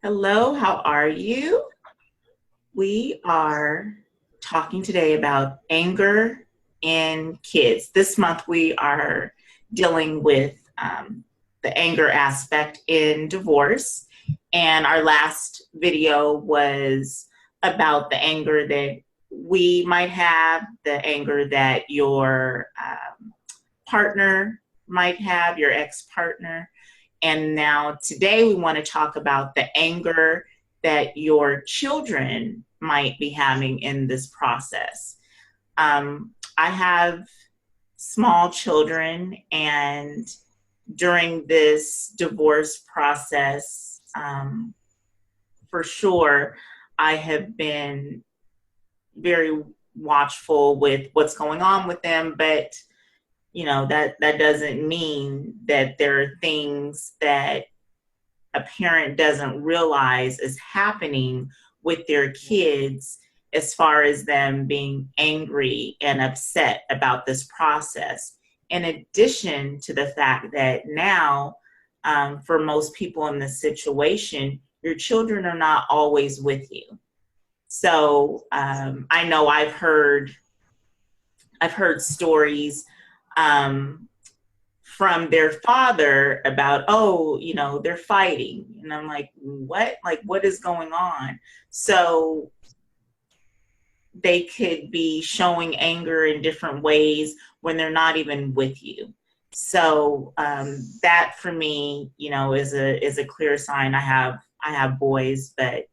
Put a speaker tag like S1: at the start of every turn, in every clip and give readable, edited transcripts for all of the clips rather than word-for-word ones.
S1: Hello, how are you? We are talking today about anger in kids. This month we are dealing with the anger aspect in divorce. And our last video was about the anger that we might have, the anger that your partner might have, your ex partner. And now today we want to talk about the anger that your children might be having in this process. I have small children, and during this divorce process, for sure, I have been very watchful with what's going on with them, but that doesn't mean that there are things that a parent doesn't realize is happening with their kids as far as them being angry and upset about this process. In addition to the fact that now, for most people in this situation, your children are not always with you. So I know I've heard stories from their father about, oh, they're fighting. And I'm like, what? Like, what is going on? So they could be showing anger in different ways when they're not even with you. So that for me, is a clear sign. I have boys, but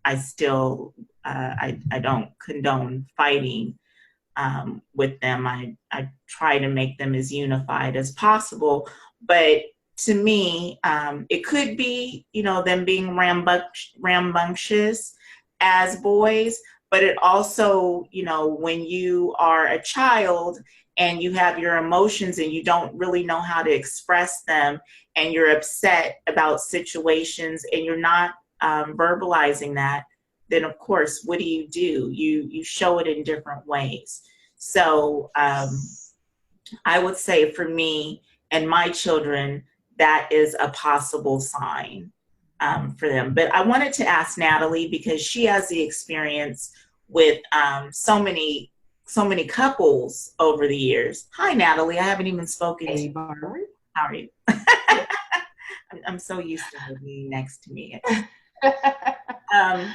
S1: I still I don't condone fighting with them. I try to make them as unified as possible. But to me, it could be, them being rambunctious as boys, but it also, when you are a child and you have your emotions and you don't really know how to express them, and you're upset about situations and you're not verbalizing that, then of course, what do? You show it in different ways. So I would say for me and my children, that is a possible sign for them. But I wanted to ask Natalie, because she has the experience with so many couples over the years. Hi, Natalie. I haven't even spoken to
S2: Hey,
S1: you.
S2: Barbara.
S1: How are you? I'm so used to her being next to me. Um,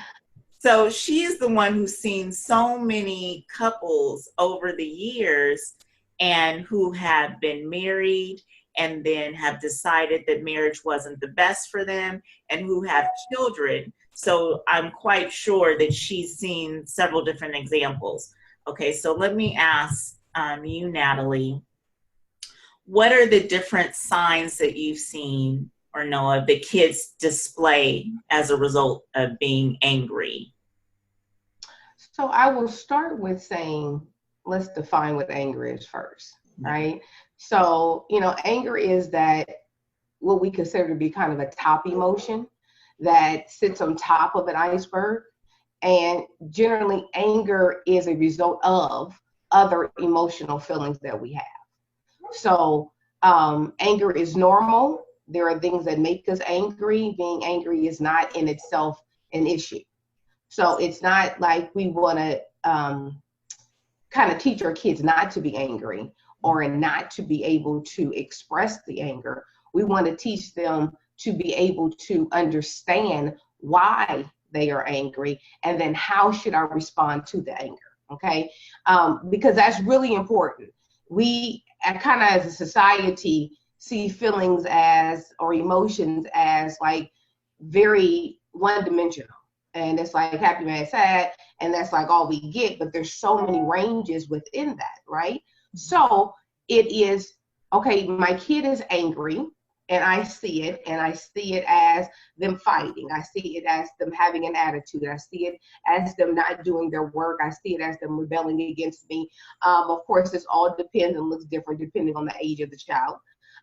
S1: So she is the one who's seen so many couples over the years and who have been married and then have decided that marriage wasn't the best for them and who have children. So I'm quite sure that she's seen several different examples. Okay, so let me ask you, Natalie, what are the different signs that you've seen or know of that kids display as a result of being angry?
S2: So I will start with saying, let's define what anger is first, right? So, anger is that what we consider to be kind of a top emotion that sits on top of an iceberg. And generally, anger is a result of other emotional feelings that we have. So, anger is normal. There are things that make us angry. Being angry is not in itself an issue. So it's not like we want to kind of teach our kids not to be angry or not to be able to express the anger. We want to teach them to be able to understand why they are angry and then how should I respond to the anger. Okay, because that's really important. We kind of as a society see feelings as or emotions as like very one dimensional, and it's like happy, mad, sad, and that's like all we get. But there's so many ranges within that, right? So it is okay. My kid is angry, and I see it, and I see it as them fighting. I see it as them having an attitude. I see it as them not doing their work. I see it as them rebelling against me. Of course, this all depends and looks different depending on the age of the child.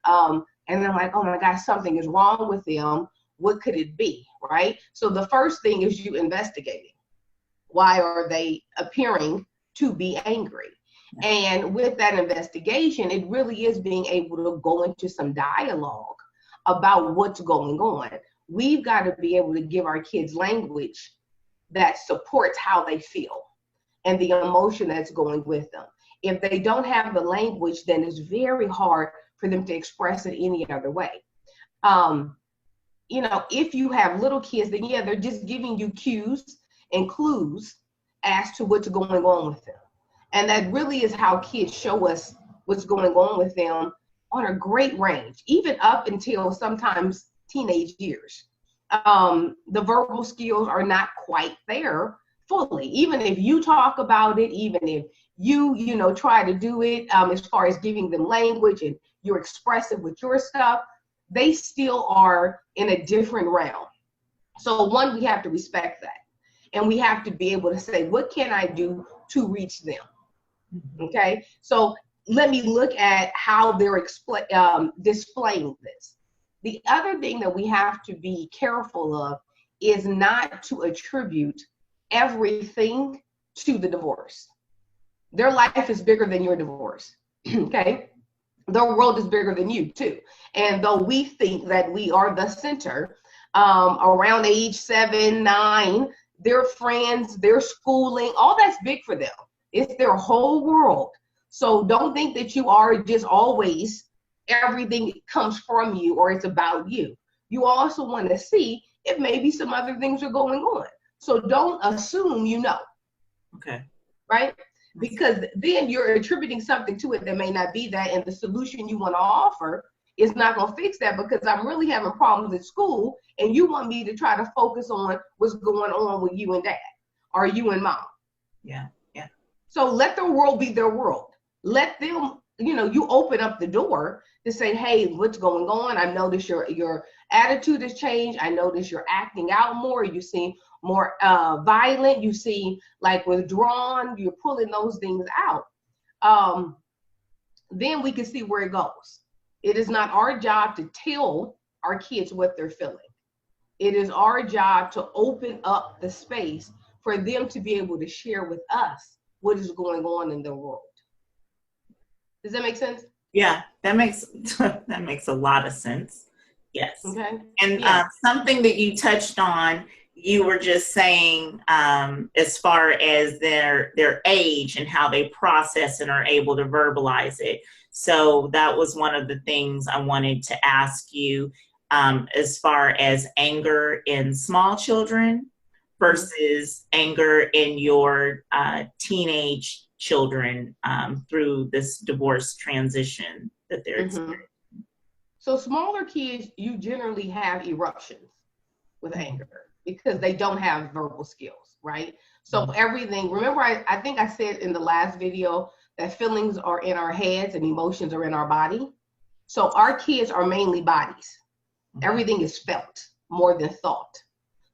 S2: And I'm like, oh my gosh, something is wrong with them. What could it be, right? So the first thing is you investigating. Why are they appearing to be angry? And with that investigation, it really is being able to go into some dialogue about what's going on. we've got to be able to give our kids language that supports how they feel and the emotion that's going with them. If they don't have the language, then it's very hard for them to express it any other way. If you have little kids, then yeah, they're just giving you cues and clues as to what's going on with them. And that really is how kids show us what's going on with them on a great range, even up until sometimes teenage years. The verbal skills are not quite there fully. Even if you talk about it, even if you try to do it as far as giving them language and you're expressive with your stuff, they still are in a different realm. So one, we have to respect that. And we have to be able to say, what can I do to reach them? Okay, so let me look at how they're displaying this. The other thing that we have to be careful of is not to attribute everything to the divorce. Their life is bigger than your divorce, okay? Their world is bigger than you too. And though we think that we are the center, around age 7, 9, their friends, their schooling, all that's big for them. It's their whole world. So don't think that you are just always, everything comes from you or it's about you. You also want to see if maybe some other things are going on. So don't assume you know.
S1: Okay.
S2: Right? Because then you're attributing something to it that may not be that, and the solution you want to offer is not going to fix that, because I'm really having problems at school and you want me to try to focus on what's going on with you and dad or you and mom.
S1: Yeah.
S2: So let their world be their world. Let them, you open up the door to say, hey, what's going on? I notice your attitude has changed. I notice you're acting out more. You seem more violent. You seem like withdrawn. You're pulling those things out. Then we can see where it goes. It is not our job to tell our kids what they're feeling. It is our job to open up the space for them to be able to share with us what is going on in the world. Does that make sense?
S1: Yeah, that makes a lot of sense. Yes.
S2: Okay.
S1: And something that you touched on, you were just saying as far as their age and how they process and are able to verbalize it. So that was one of the things I wanted to ask you as far as anger in small children versus anger in your teenage children through this divorce transition that they're experiencing.
S2: So smaller kids, you generally have eruptions with anger because they don't have verbal skills, right? So everything, remember I think I said in the last video that feelings are in our heads and emotions are in our body. So our kids are mainly bodies. Everything is felt more than thought.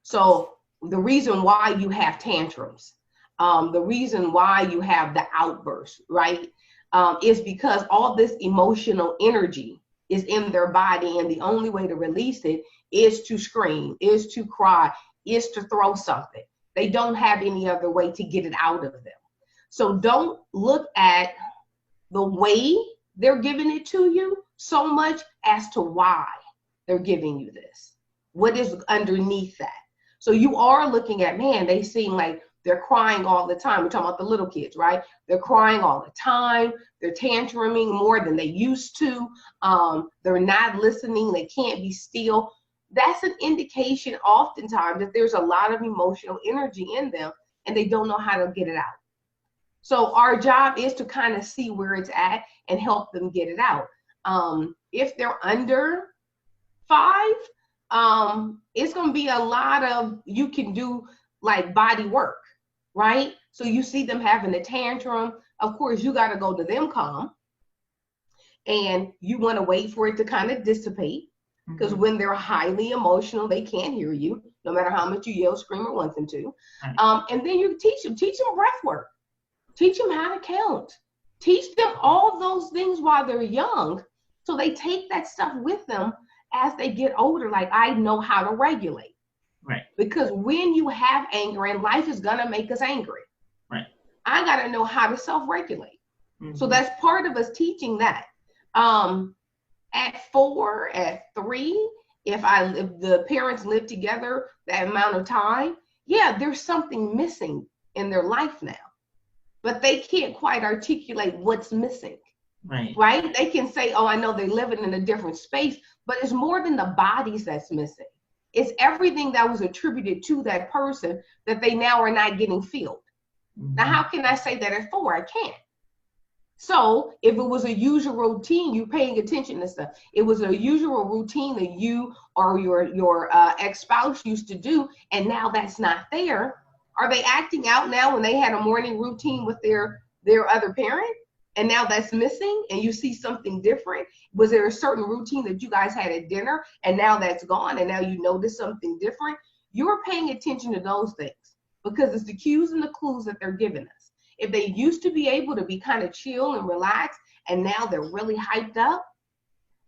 S2: So the reason why you have tantrums, the reason why you have the outbursts, right, is because all this emotional energy is in their body, and the only way to release it is to scream, is to cry, is to throw something. They don't have any other way to get it out of them. So don't look at the way they're giving it to you so much as to why they're giving you this. What is underneath that? So you are looking at, man, they seem like they're crying all the time. We're talking about the little kids, right? They're crying all the time. They're tantruming more than they used to. They're not listening. They can't be still. That's an indication oftentimes that there's a lot of emotional energy in them and they don't know how to get it out. So our job is to kind of see where it's at and help them get it out. If they're under 5, it's going to be a lot of, you can do like body work, right? So you see them having a tantrum. Of course, you got to go to them calm. And you want to wait for it to kind of dissipate. Because when they're highly emotional, they can't hear you, no matter how much you yell, scream, or want them to. And then you teach them breath work. Teach them how to count. Teach them all those things while they're young, so they take that stuff with them as they get older. Like, I know how to regulate.
S1: Right. Because
S2: when you have anger, and life is going to make us angry.
S1: Right.
S2: I got to know how to self-regulate. So that's part of us teaching that. At 4, at 3, if the parents live together that amount of time, yeah, there's something missing in their life now, but they can't quite articulate what's missing. Right? They can say, oh, I know they're living in a different space, but it's more than the bodies that's missing. It's everything that was attributed to that person that they now are not getting filled. Now, how can I say that at 4? I can't. So if it was a usual routine, you paying attention to stuff. It was a usual routine that you or your ex-spouse used to do, and now that's not there. Are they acting out now when they had a morning routine with their other parent, and now that's missing, and you see something different? Was there a certain routine that you guys had at dinner, and now that's gone, and now you notice something different? You're paying attention to those things because it's the cues and the clues that they're giving us. If they used to be able to be kind of chill and relaxed, and now they're really hyped up,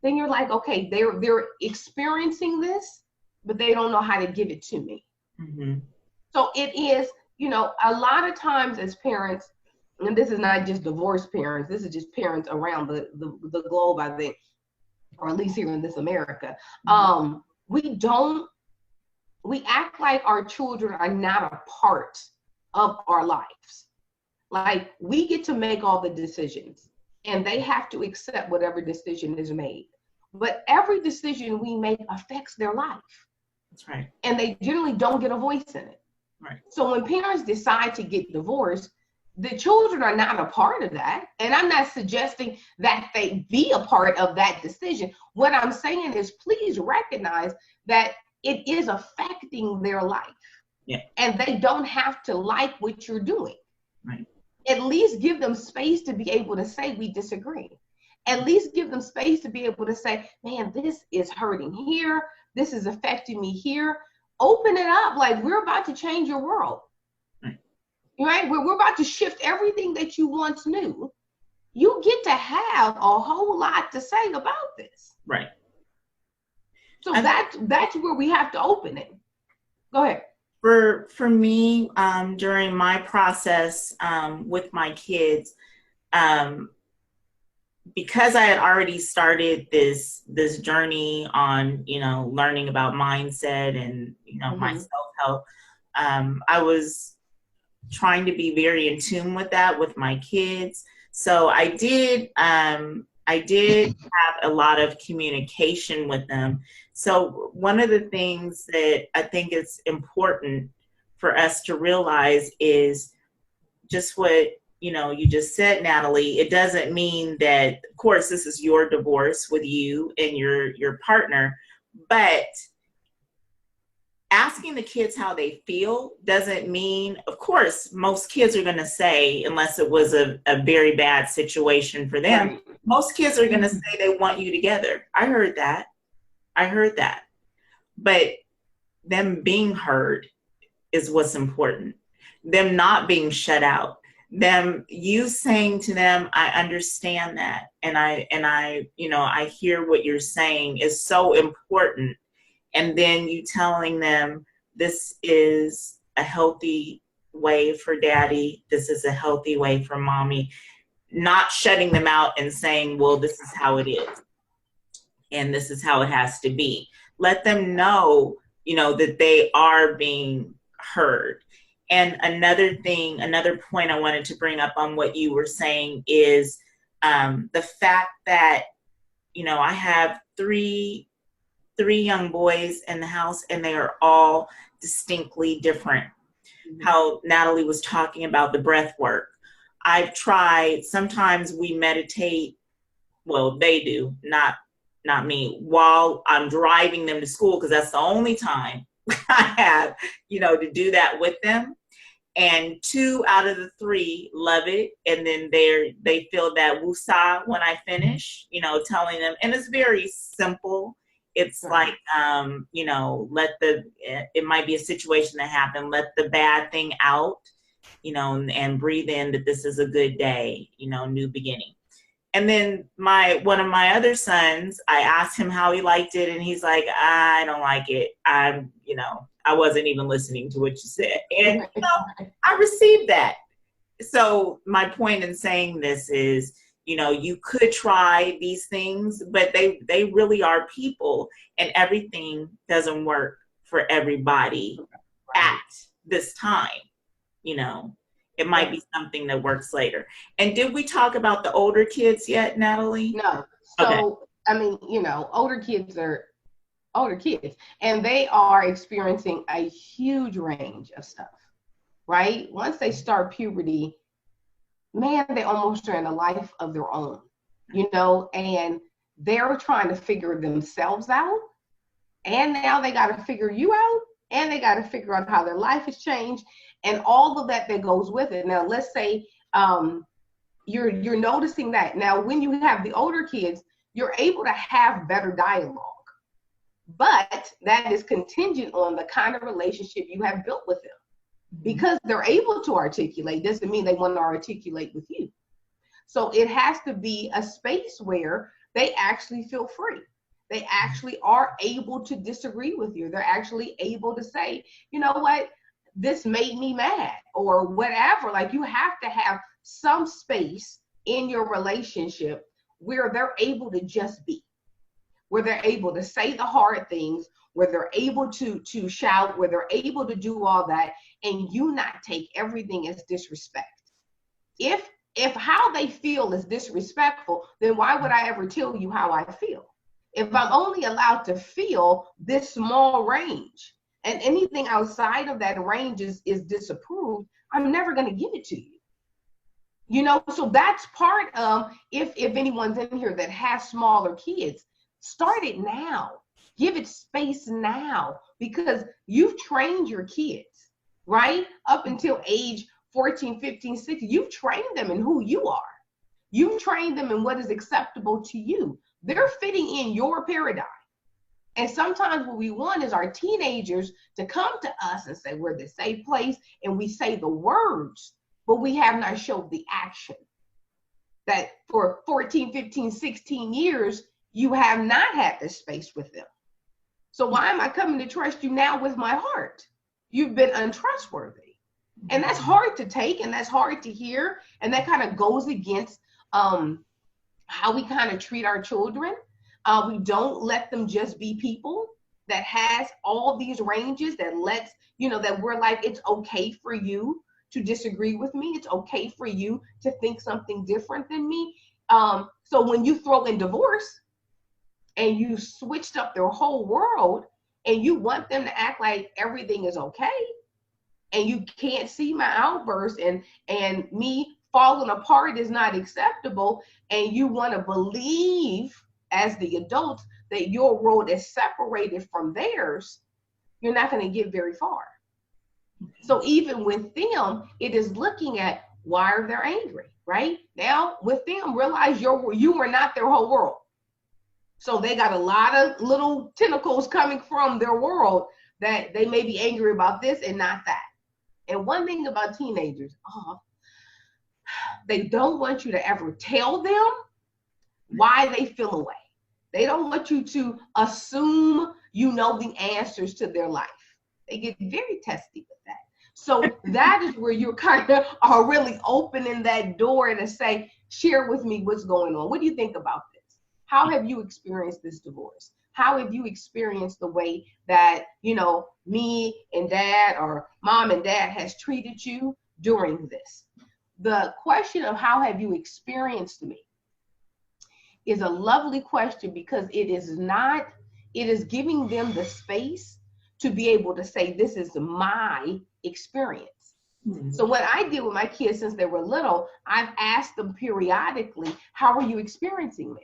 S2: then you're like, okay, they're experiencing this, but they don't know how to give it to me. Mm-hmm. So it is, a lot of times as parents, and this is not just divorced parents, this is just parents around the globe, I think, or at least here in this America. Mm-hmm. We act like our children are not a part of our lives. Like, we get to make all the decisions, and they have to accept whatever decision is made. But every decision we make affects their life.
S1: That's right.
S2: And they generally don't get a voice in it.
S1: Right.
S2: So when parents decide to get divorced, the children are not a part of that. And I'm not suggesting that they be a part of that decision. What I'm saying is, please recognize that it is affecting their life.
S1: Yeah.
S2: And they don't have to like what you're doing.
S1: Right.
S2: At least give them space to be able to say, we disagree. At least give them space to be able to say, man, this is hurting here. This is affecting me here. Open it up. Like, we're about to change your world. Right? We're about to shift everything that you once knew. You get to have a whole lot to say about this.
S1: Right.
S2: So that's where we have to open it. Go ahead.
S1: For me, during my process with my kids, because I had already started this journey on, learning about mindset and, mm-hmm. my self-help, I was trying to be very in tune with that with my kids. So I did have a lot of communication with them. So one of the things that I think is important for us to realize is just what, you just said, Natalie. It doesn't mean that, of course, this is your divorce with you and your partner, but asking the kids how they feel doesn't mean, of course, most kids are going to say, unless it was a very bad situation for them, right. Most kids are going to say they want you together. I heard that. But them being heard is what's important. Them not being shut out. You saying to them, I understand that. And I hear what you're saying is so important. And then you telling them, this is a healthy way for daddy. This is a healthy way for mommy. Not shutting them out and saying, well, this is how it is. And this is how it has to be. Let them know, that they are being heard. And another point I wanted to bring up on what you were saying is the fact that, I have three young boys in the house, and they are all distinctly different. Mm-hmm. How Natalie was talking about the breath work. I've tried, sometimes we meditate, well, they do, not me, while I'm driving them to school, because that's the only time I have, to do that with them. And 2 out of the 3 love it. And then they feel that woosah when I finish, telling them, and it's very simple. It's like, it might be a situation that happened, let the bad thing out, and breathe in that this is a good day, new beginning. And then one of my other sons, I asked him how he liked it, and he's like, I don't like it. I wasn't even listening to what you said. And I received that. So my point in saying this is, You know, you could try these things, but they really are people, and everything doesn't work for everybody at this time. You know, it might be something that works later. And did we talk about the older kids yet, Natalie?
S2: No.
S1: Okay.
S2: So, I mean, you know, older kids are older kids, and they are experiencing a huge range of stuff, right? Once they start puberty, man, they almost are in a life of their own, you know, and they're trying to figure themselves out. And now they got to figure you out, and they got to figure out how their life has changed and all of that goes with it. Now, let's say you're noticing that. Now, when you have the older kids, you're able to have better dialogue. But that is contingent on the kind of relationship you have built with them. Because they're able to articulate doesn't mean they want to articulate with you. So it has to be a space where they actually feel free. They actually are able to disagree with you. They're actually able to say, you know what, this made me mad or whatever. Like, you have to have some space in your relationship where they're able to just be, where they're able to say the hard things, where they're able to shout, where they're able to do all that, and you not take everything as disrespect. If how they feel is disrespectful, then why would I ever tell you how I feel? If I'm only allowed to feel this small range, and anything outside of that range is disapproved, I'm never going to give it to you. You know, so that's part of, if anyone's in here that has smaller kids, start it now. Give it space now, because you've trained your kids, right? Up until age 14, 15, 16, you've trained them in who you are. You've trained them in what is acceptable to you. They're fitting in your paradigm. And sometimes what we want is our teenagers to come to us and say, we're the safe place, and we say the words, but we have not showed the action. That for 14, 15, 16 years, you have not had this space with them. So why am I coming to trust you now with my heart? You've been untrustworthy. And that's hard to take, and that's hard to hear, and that kind of goes against how we kind of treat our children. We don't let them just be people that has all these ranges, that lets, you know, that we're like, it's okay for you to disagree with me. It's okay for you to think something different than me. So when you throw in divorce and you switched up their whole world, and you want them to act like everything is okay, and you can't see my outbursts, and me falling apart is not acceptable, and you want to believe as the adults that your world is separated from theirs, you're not going to get very far. So even with them, it is looking at, why are they angry, right? Now with them, realize you were not their whole world. So they got a lot of little tentacles coming from their world that they may be angry about this and not that. And one thing about teenagers, they don't want you to ever tell them why they feel away. They don't want you to assume you know the answers to their life. They get very testy with that. So that is where you kind of are really opening that door to say, share with me what's going on. What do you think about this? How have you experienced this divorce? How have you experienced the way that, you know, me and dad or mom and dad has treated you during this? The question of how have you experienced me is a lovely question, because it is giving them the space to be able to say, this is my experience. Mm-hmm. So what I did with my kids since they were little, I've asked them periodically, how are you experiencing me?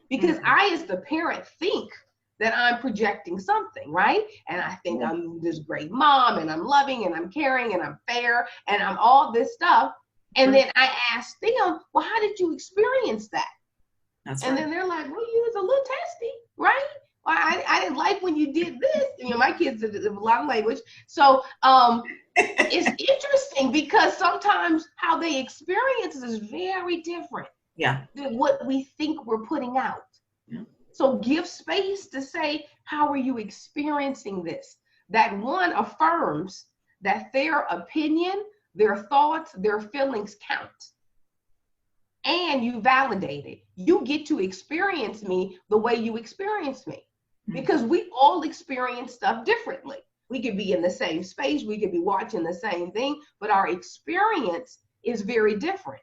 S2: Because I, as the parent, think that I'm projecting something, right? And I think I'm this great mom, and I'm loving, and I'm caring, and I'm fair, and I'm all this stuff. And then I ask them, well, how did you experience that? That's and right. Then they're like, well, you was a little testy, right? Well, I didn't like when you did this. You know, my kids have a lot of language. So it's interesting, because sometimes how they experience is very different than what we think we're putting out. Yeah. So give space to say, how are you experiencing this? That one affirms that their opinion, their thoughts, their feelings count. and you validate it. You get to experience me the way you experience me, because we all experience stuff differently. We could be in the same space, we could be watching the same thing, but our experience is very different.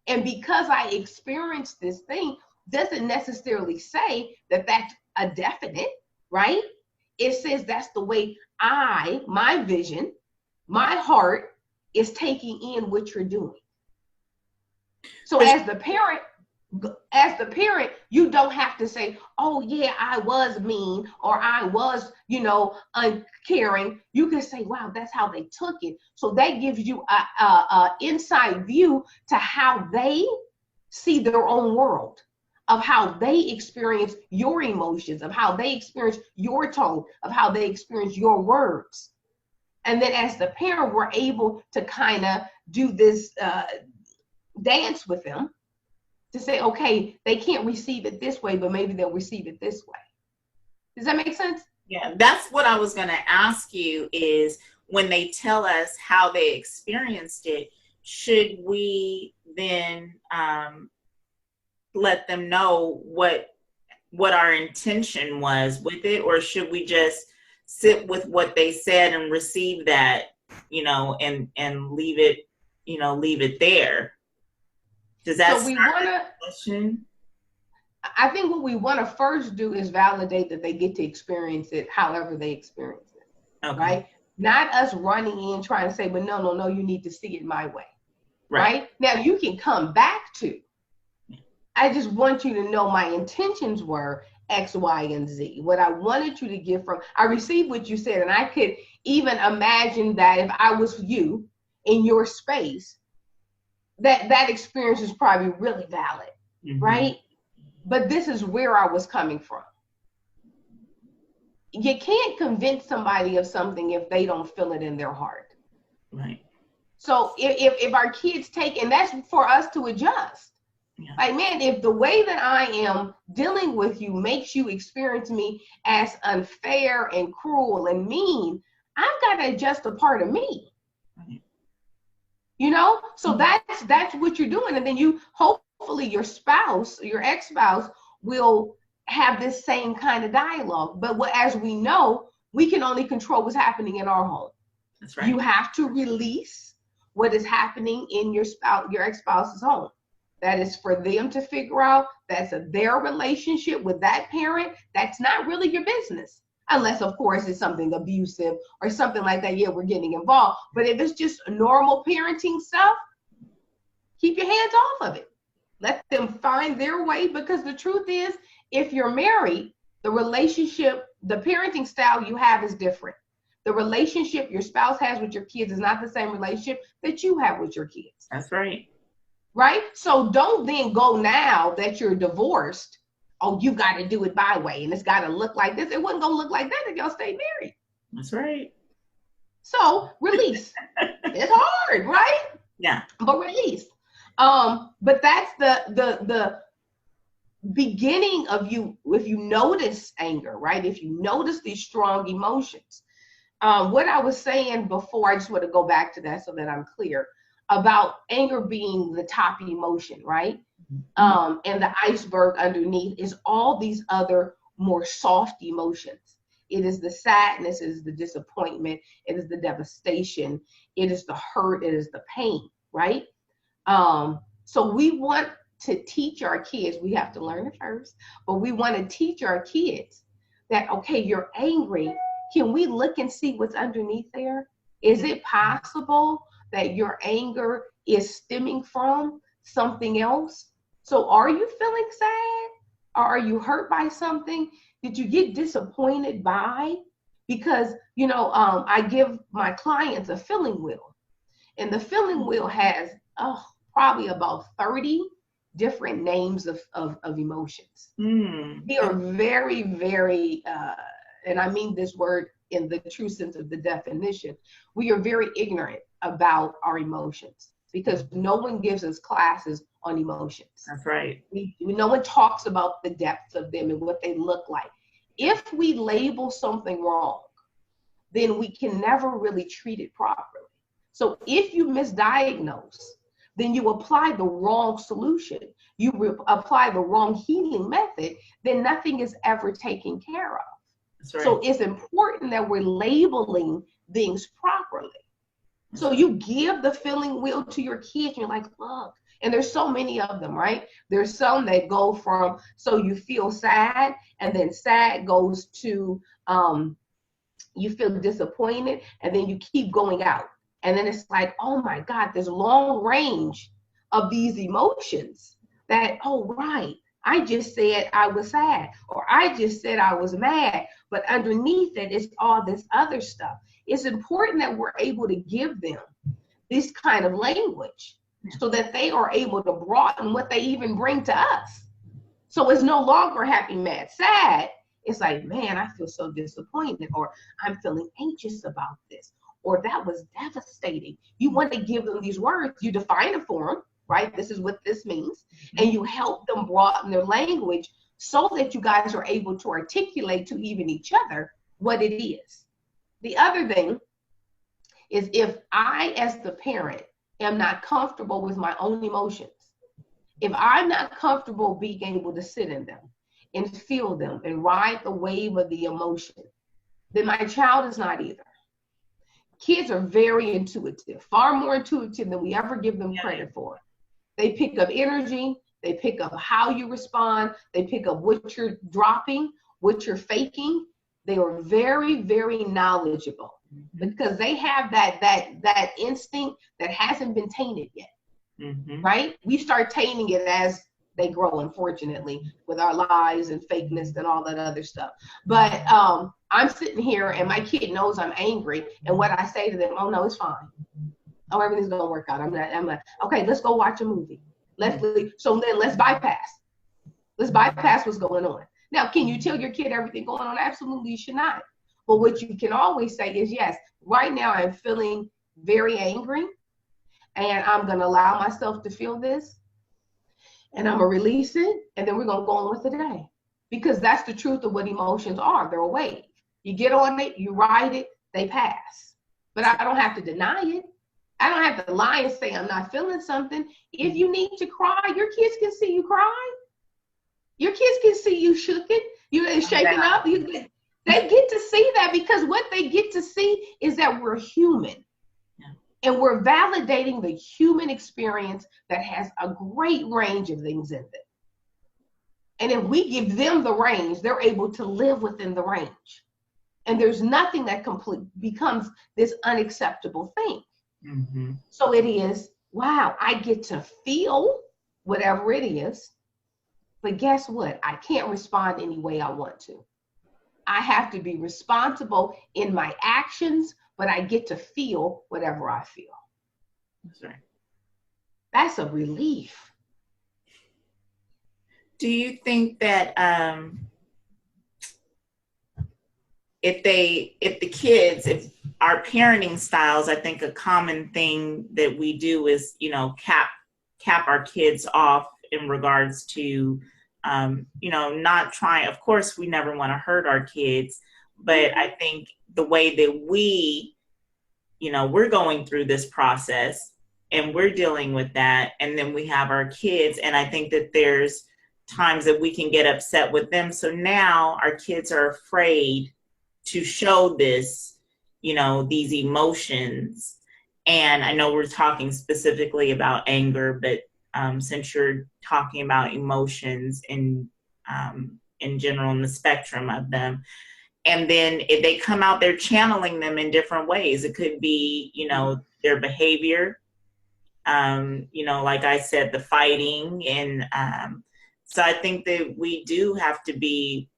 S2: And because I experienced this thing doesn't necessarily say that that's a definite, right? It says that's the way my vision, my heart is taking in what you're doing. So as the parent, you don't have to say, oh yeah, I was mean, or I was, uncaring. You can say, wow, that's how they took it. So that gives you a inside view to how they see their own world, of how they experience your emotions, of how they experience your tone, of how they experience your words. And then as the parent, we're able to kind of do this dance with them to say, okay, they can't receive it this way, but maybe they'll receive it this way. Does that make sense?
S1: Yeah, that's what I was going to ask you, is when they tell us how they experienced it, should we then let them know what our intention was with it, or should we just sit with what they said and receive that, and leave it there? Does that
S2: so
S1: question?
S2: I think what we want to first do is validate that they get to experience it however they experience it. Okay. Right? Not us running in trying to say, but no, you need to see it my way. Right? Now you can come back to, I just want you to know my intentions were X, Y, and Z. What I wanted you to get from, I received what you said, and I could even imagine that if I was you in your space, that experience is probably really valid, right? But this is where I was coming from. You can't convince somebody of something if they don't feel it in their heart.
S1: Right.
S2: So if our kids take, and that's for us to adjust. Yeah. Like, man, if the way that I am dealing with you makes you experience me as unfair and cruel and mean, I've got to adjust a part of me. Right. So that's what you're doing. And then you, hopefully your spouse, your ex-spouse will have this same kind of dialogue. But as we know, we can only control what's happening in our home.
S1: That's right.
S2: You have to release what is happening in your ex-spouse's home. That is for them to figure out. That's their relationship with that parent. That's not really your business. Unless, of course, it's something abusive or something like that. Yeah, we're getting involved. But if it's just normal parenting stuff, keep your hands off of it. Let them find their way, because the truth is, if you're married, the relationship, the parenting style you have is different. The relationship your spouse has with your kids is not the same relationship that you have with your kids.
S1: That's right.
S2: Right? So don't then go, now that you're divorced, oh, you got to do it my way, and it's got to look like this. It wasn't going to look like that if y'all stayed married.
S1: That's right.
S2: So release. It's hard, right?
S1: Yeah.
S2: But release. But that's the beginning of you. If you notice anger, right? If you notice these strong emotions, what I was saying before, I just want to go back to that so that I'm clear about anger being the top emotion, right? And the iceberg underneath is all these other more soft emotions. It is the sadness, it is the disappointment, it is the devastation, it is the hurt, it is the pain, right? So we want to teach our kids, we have to learn it first, but we want to teach our kids that, okay, you're angry. Can we look and see what's underneath there? Is it possible that your anger is stemming from something else? So are you feeling sad? Or are you hurt by something? Did you get disappointed by? Because, I give my clients a feeling wheel. And the feeling wheel has probably about 30 different names of emotions. They are very, very, and I mean this word in the true sense of the definition, we are very ignorant about our emotions, because no one gives us classes on emotions.
S1: That's right.
S2: No one talks about the depths of them and what they look like. If we label something wrong, then we can never really treat it properly. So if you misdiagnose then you apply the wrong solution. You apply the wrong healing method, then nothing is ever taken care of.
S1: That's right.
S2: So it's important that we're labeling things properly. So you give the feeling wheel to your kids, and you're like, look, and there's so many of them, right? There's some that go from, so you feel sad, and then sad goes to you feel disappointed, and then you keep going out. And then it's like, oh my God, there's long range of these emotions that, oh, right, I just said I was sad, or I just said I was mad, but underneath it is all this other stuff. It's important that we're able to give them this kind of language so that they are able to broaden what they even bring to us. So it's no longer happy, mad, sad. It's like, man, I feel so disappointed, or I'm feeling anxious about this, or that was devastating. You want to give them these words, you define it for them, right? This is what this means. And you help them broaden their language so that you guys are able to articulate to even each other what it is. The other thing is, if I, as the parent, am not comfortable with my own emotions, if I'm not comfortable being able to sit in them and feel them and ride the wave of the emotion, then my child is not either. Kids are very intuitive, far more intuitive than we ever give them credit for. They pick up energy, they pick up how you respond, they pick up what you're dropping, what you're faking. They are very, very knowledgeable because they have that instinct that hasn't been tainted yet, right? We start tainting it as they grow, unfortunately, with our lies and fakeness and all that other stuff. But I'm sitting here and my kid knows I'm angry, and what I say to them, oh no, it's fine. Oh, everything's gonna work out. I'm like, okay, let's go watch a movie. So then let's bypass. Let's bypass what's going on. Now, can you tell your kid everything going on? Absolutely, you should not. But what you can always say is, yes, right now I'm feeling very angry, and I'm gonna allow myself to feel this, and I'm gonna release it, and then we're gonna go on with the day. Because that's the truth of what emotions are. They're a wave. You get on it, you ride it, they pass. But I don't have to deny it. I don't have to lie and say I'm not feeling something. If you need to cry, your kids can see you cry. Your kids can see you shaking up. They get to see that, because what they get to see is that we're human. And we're validating the human experience that has a great range of things in it. And if we give them the range, they're able to live within the range. And there's nothing that becomes this unacceptable thing. So it is, wow, I get to feel whatever it is. But guess what? I can't respond any way I want to. I have to be responsible in my actions, but I get to feel whatever I feel.
S1: That's right.
S2: That's a relief.
S1: Do you think that if our parenting styles, I think a common thing that we do is, cap our kids off in regards to, not trying, of course, we never want to hurt our kids, but I think the way that we're going through this process and we're dealing with that, and then we have our kids, and I think that there's times that we can get upset with them. So now our kids are afraid to show these emotions. And I know we're talking specifically about anger, but since you're talking about emotions in general, in the spectrum of them, and then if they come out, they're channeling them in different ways. It could be, their behavior, like I said, the fighting. And so I think that we do have to be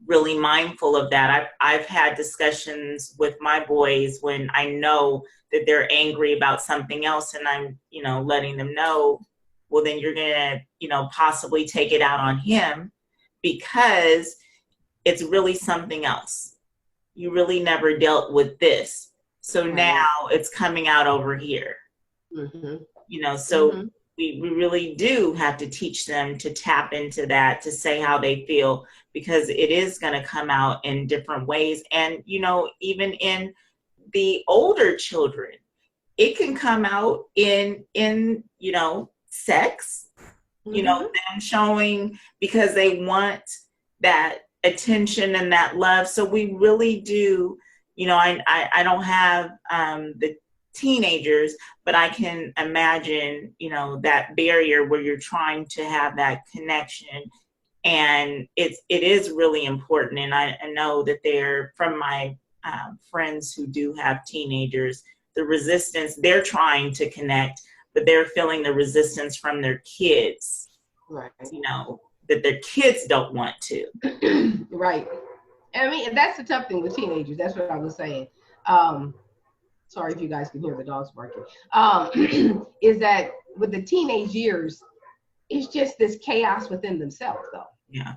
S1: really mindful of that. I've had discussions with my boys when I know that they're angry about something else, and I'm, letting them know, well, then you're going to, possibly take it out on him because it's really something else. You really never dealt with this. So now it's coming out over here. So we really do have to teach them to tap into that, to say how they feel, because it is going to come out in different ways. And, even in the older children, it can come out in sex, them showing because they want that attention and that love. So we really do, I don't have the teenagers, but I can imagine, that barrier where you're trying to have that connection. And it is really important. And I know that they're, from my friends who do have teenagers, the resistance, they're trying to connect, but they're feeling the resistance from their kids,
S2: right?
S1: That their kids don't want to.
S2: Right. I mean, that's the tough thing with teenagers. That's what I was saying. Sorry if you guys can hear the dogs barking. Is that with the teenage years, it's just this chaos within themselves, though.
S1: Yeah.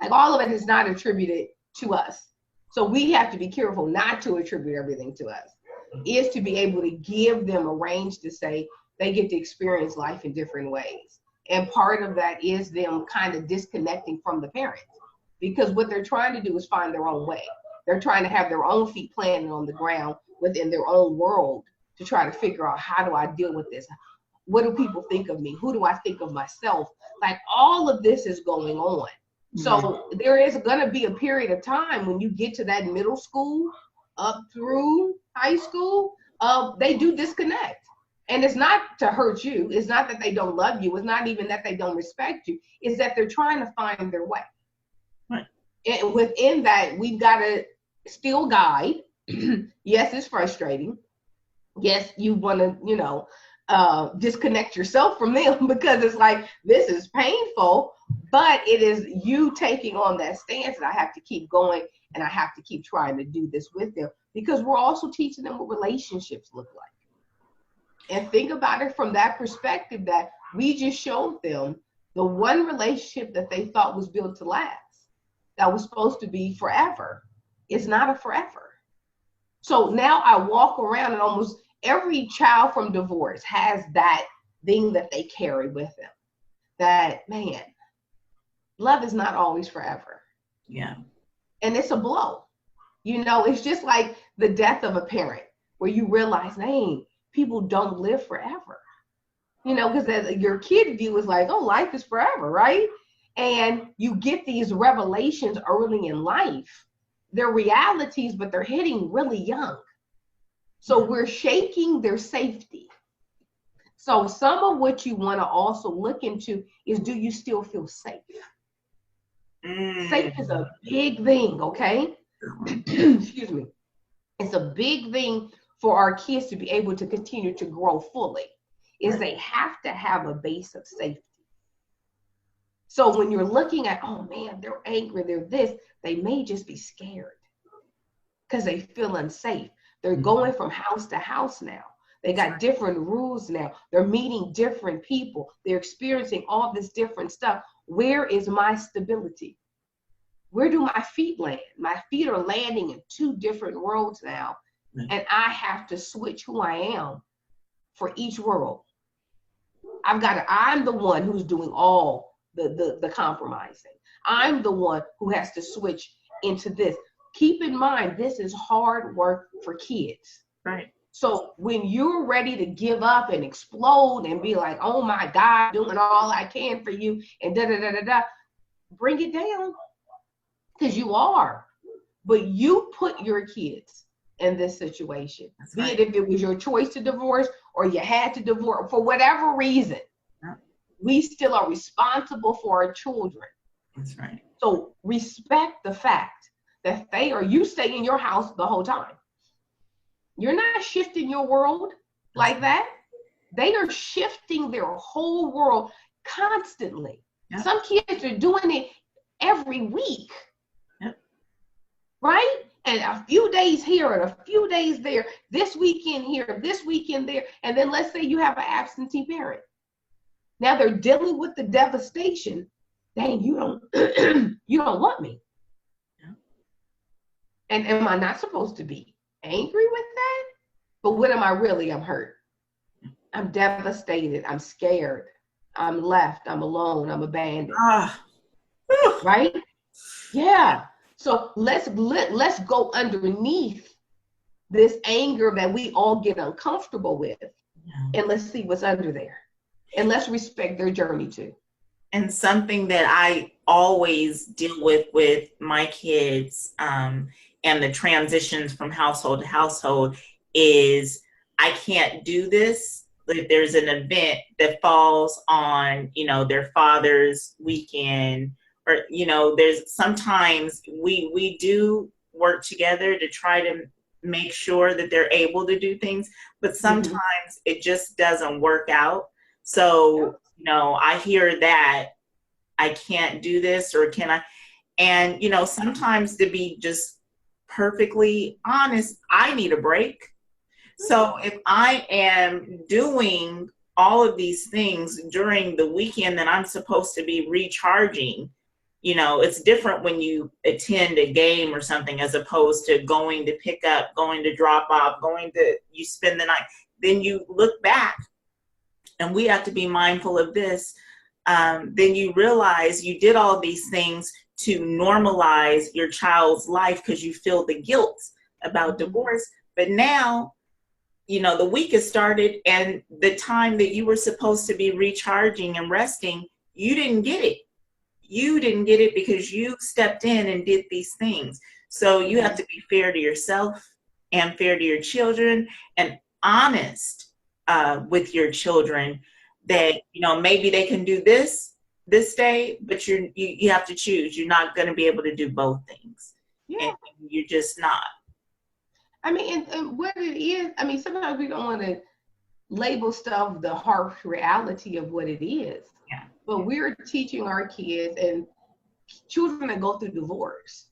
S2: Like all of it is not attributed to us. So we have to be careful not to attribute everything to us. Is to be able to give them a range to say they get to experience life in different ways. And part of that is them kind of disconnecting from the parents, because what they're trying to do is find their own way. They're trying to have their own feet planted on the ground within their own world to try to figure out, how do I deal with this? What do people think of me? Who do I think of myself? Like all of this is going on. Mm-hmm. So there is going to be a period of time when you get to that middle school up through high school, they do disconnect. And it's not to hurt you. It's not that they don't love you. It's not even that they don't respect you. It's that they're trying to find their way. Right. And within that, we've got to still guide. Yes, it's frustrating. Yes, you want to, disconnect yourself from them because it's like, this is painful, but it is you taking on that stance that I have to keep going and I have to keep trying to do this with them, because we're also teaching them what relationships look like. And think about it from that perspective, that we just showed them the one relationship that they thought was built to last, that was supposed to be forever. It's not a forever. So now I walk around, and almost every child from divorce has that thing that they carry with them, that, man, love is not always forever.
S1: Yeah.
S2: And it's a blow. It's just like the death of a parent, where you realize, dang, people don't live forever. Because your kid view is like, oh, life is forever, right? And you get these revelations early in life. They're realities, but they're hitting really young. So we're shaking their safety. So some of what you want to also look into is, do you still feel safe? Safe is a big thing, okay? Excuse me. It's a big thing for our kids to be able to continue to grow fully, is they have to have a base of safety. So when you're looking at, oh man, they're angry, they're this, they may just be scared because they feel unsafe. They're going from house to house now. They got different rules now. They're meeting different people. They're experiencing all this different stuff. Where is my stability? Where do my feet land? My feet are landing in two different worlds now. And I have to switch who I am for each world. I'm the one who's doing all the compromising. I'm the one who has to switch into this. Keep in mind, this is hard work for kids.
S1: Right.
S2: So when you're ready to give up and explode and be like, oh my God, doing all I can for you and bring it down, because you are. But you put your kids in this situation. That's be right. It if it was your choice to divorce or you had to divorce for whatever reason, we still are responsible for our children.
S1: That's right.
S2: So respect the fact that you stay in your house the whole time. You're not shifting your world like that. They are shifting their whole world constantly. Yep. Some kids are doing it every week. Yep. Right? And a few days here and a few days there, this weekend here, this weekend there. And then let's say you have an absentee parent. Now they're dealing with the devastation. Dang, you don't want me. Yeah. And am I not supposed to be angry with that? But what am I really? I'm hurt. I'm devastated. I'm scared. I'm left. I'm alone. I'm abandoned. Right? Yeah. So let's go underneath this anger that we all get uncomfortable with,
S1: Yeah.
S2: and let's see what's under there. And let's respect their journey too.
S1: And something that I always deal with my kids, and the transitions from household to household is I can't do this. If there's an event that falls on, their father's weekend, or, there's sometimes we do work together to try to make sure that they're able to do things, but sometimes it just doesn't work out. So, I hear that I can't do this, or can I? And, sometimes, to be just perfectly honest, I need a break. So if I am doing all of these things during the weekend that I'm supposed to be recharging, it's different when you attend a game or something, as opposed to going to pick up, going to drop off, you spend the night. Then you look back, and we have to be mindful of this. Then you realize you did all these things to normalize your child's life because you feel the guilt about divorce. But now, the week has started, and the time that you were supposed to be recharging and resting, you didn't get it. You didn't get it because you stepped in and did these things. So you have to be fair to yourself and fair to your children, and honest with your children that, maybe they can do this day, but you have to choose. You're not going to be able to do both things.
S2: Yeah.
S1: And you're just not.
S2: I mean, and what it is, sometimes we don't want to label stuff the harsh reality of what it is.
S1: Yeah.
S2: But we're teaching our kids, and children that go through divorce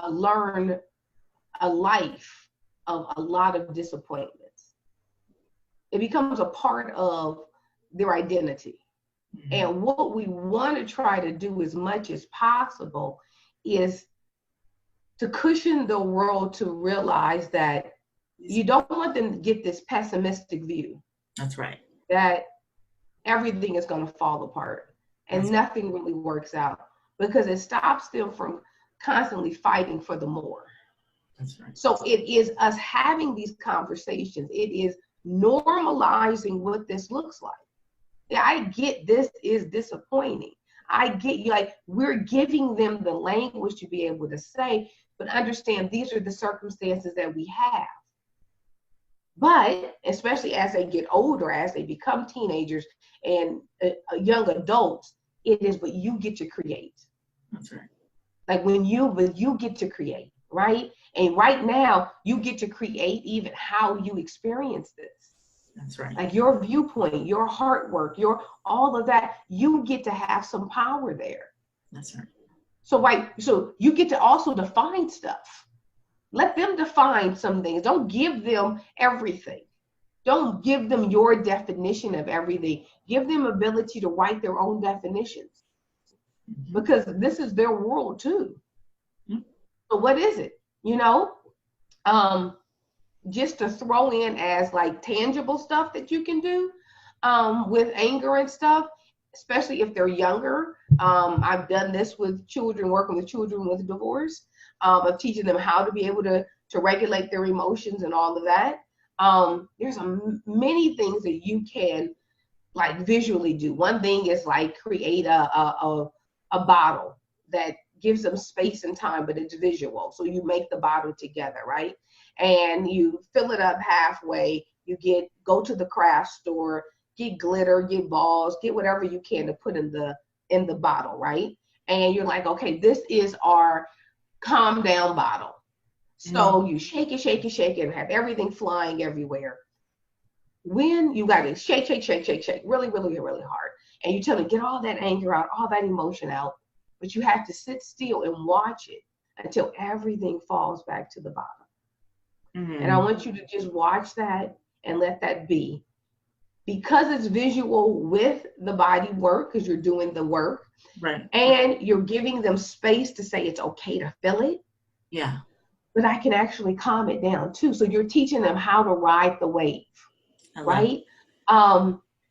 S2: learn a life of a lot of disappointments. It becomes a part of their identity. Mm-hmm. And what we want to try to do as much as possible is to cushion the world to realize that you don't want them to get this pessimistic view.
S1: That's right.
S2: That everything is going to fall apart and nothing really works out, because it stops them from constantly fighting for the more.
S1: That's right.
S2: So it is us having these conversations. It is normalizing what this looks like. Yeah, I get this is disappointing. I get you, like, we're giving them the language to be able to say, but understand these are the circumstances that we have. But especially as they get older, as they become teenagers and young adults, it is what you get to create.
S1: That's right.
S2: Like when you get to create, right? And right now, you get to create even how you experience this.
S1: That's right.
S2: Like your viewpoint, your heart work, all of that, you get to have some power there.
S1: That's right.
S2: So you get to also define stuff. Let them define some things. Don't give them everything. Don't give them your definition of everything. Give them ability to write their own definitions, because this is their world too. Mm-hmm. So what is it? Just to throw in as like tangible stuff that you can do with anger and stuff, especially if they're younger. I've done this with children, working with children with divorce, of teaching them how to be able to regulate their emotions and all of that. There's many things that you can like visually do. One thing is like create a bottle that gives them space and time, but it's visual. So you make the bottle together, right? And you fill it up halfway. You go to the craft store, get glitter, get balls, get whatever you can to put in the bottle, right? And you're like, okay, this is our calm down bottle. So you shake it, and have everything flying everywhere. When you got to shake, really, really, really hard. And you tell them, get all that anger out, all that emotion out. But you have to sit still and watch it until everything falls back to the bottom. Mm-hmm. And I want you to just watch that and let that be. Because it's visual with the body work, because you're doing the work.
S1: Right.
S2: And you're giving them space to say it's okay to feel it.
S1: Yeah.
S2: But I can actually calm it down too. So you're teaching them how to ride the wave, right?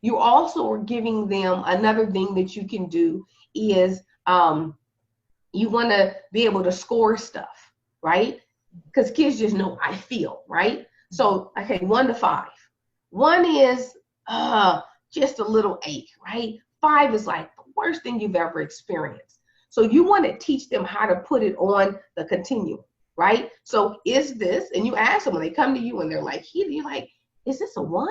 S2: You also are giving them another thing that you can do is you want to be able to score stuff, right? because kids just know I feel, right? So, okay, 1 to 5. 1 is just a little ache, right? 5 is like the worst thing you've ever experienced. So you want to teach them how to put it on the continuum, right? So is this, and you ask them when they come to you and they're like, you're like, is this a 1?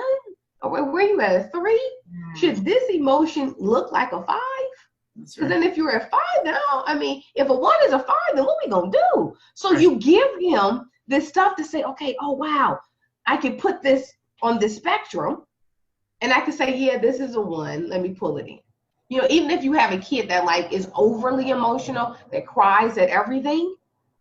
S2: Or where are you at, a 3? Should this emotion look like a 5? Because then if you're at 5, then if a 1 is a 5, then what we gonna do? So you give him this stuff to say, okay, oh wow, I can put this on the spectrum, and I can say, yeah, this is a 1. Let me pull it in. You know, even if you have a kid that like is overly emotional, that cries at everything,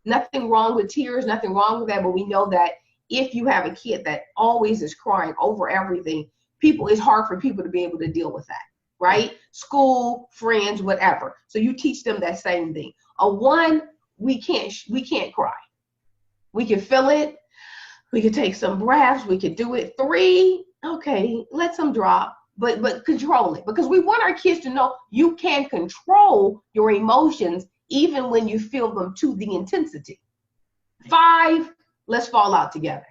S2: nothing wrong with tears, nothing wrong with that. But we know that if you have a kid that always is crying over everything, it's hard for people to be able to deal with that, right? School, friends, whatever. So you teach them that same thing. A 1, we can't cry. We can feel it. We can take some breaths. We can do it. 3, okay, let some drop. But control it, because we want our kids to know you can control your emotions even when you feel them to the intensity. 5, let's fall out together.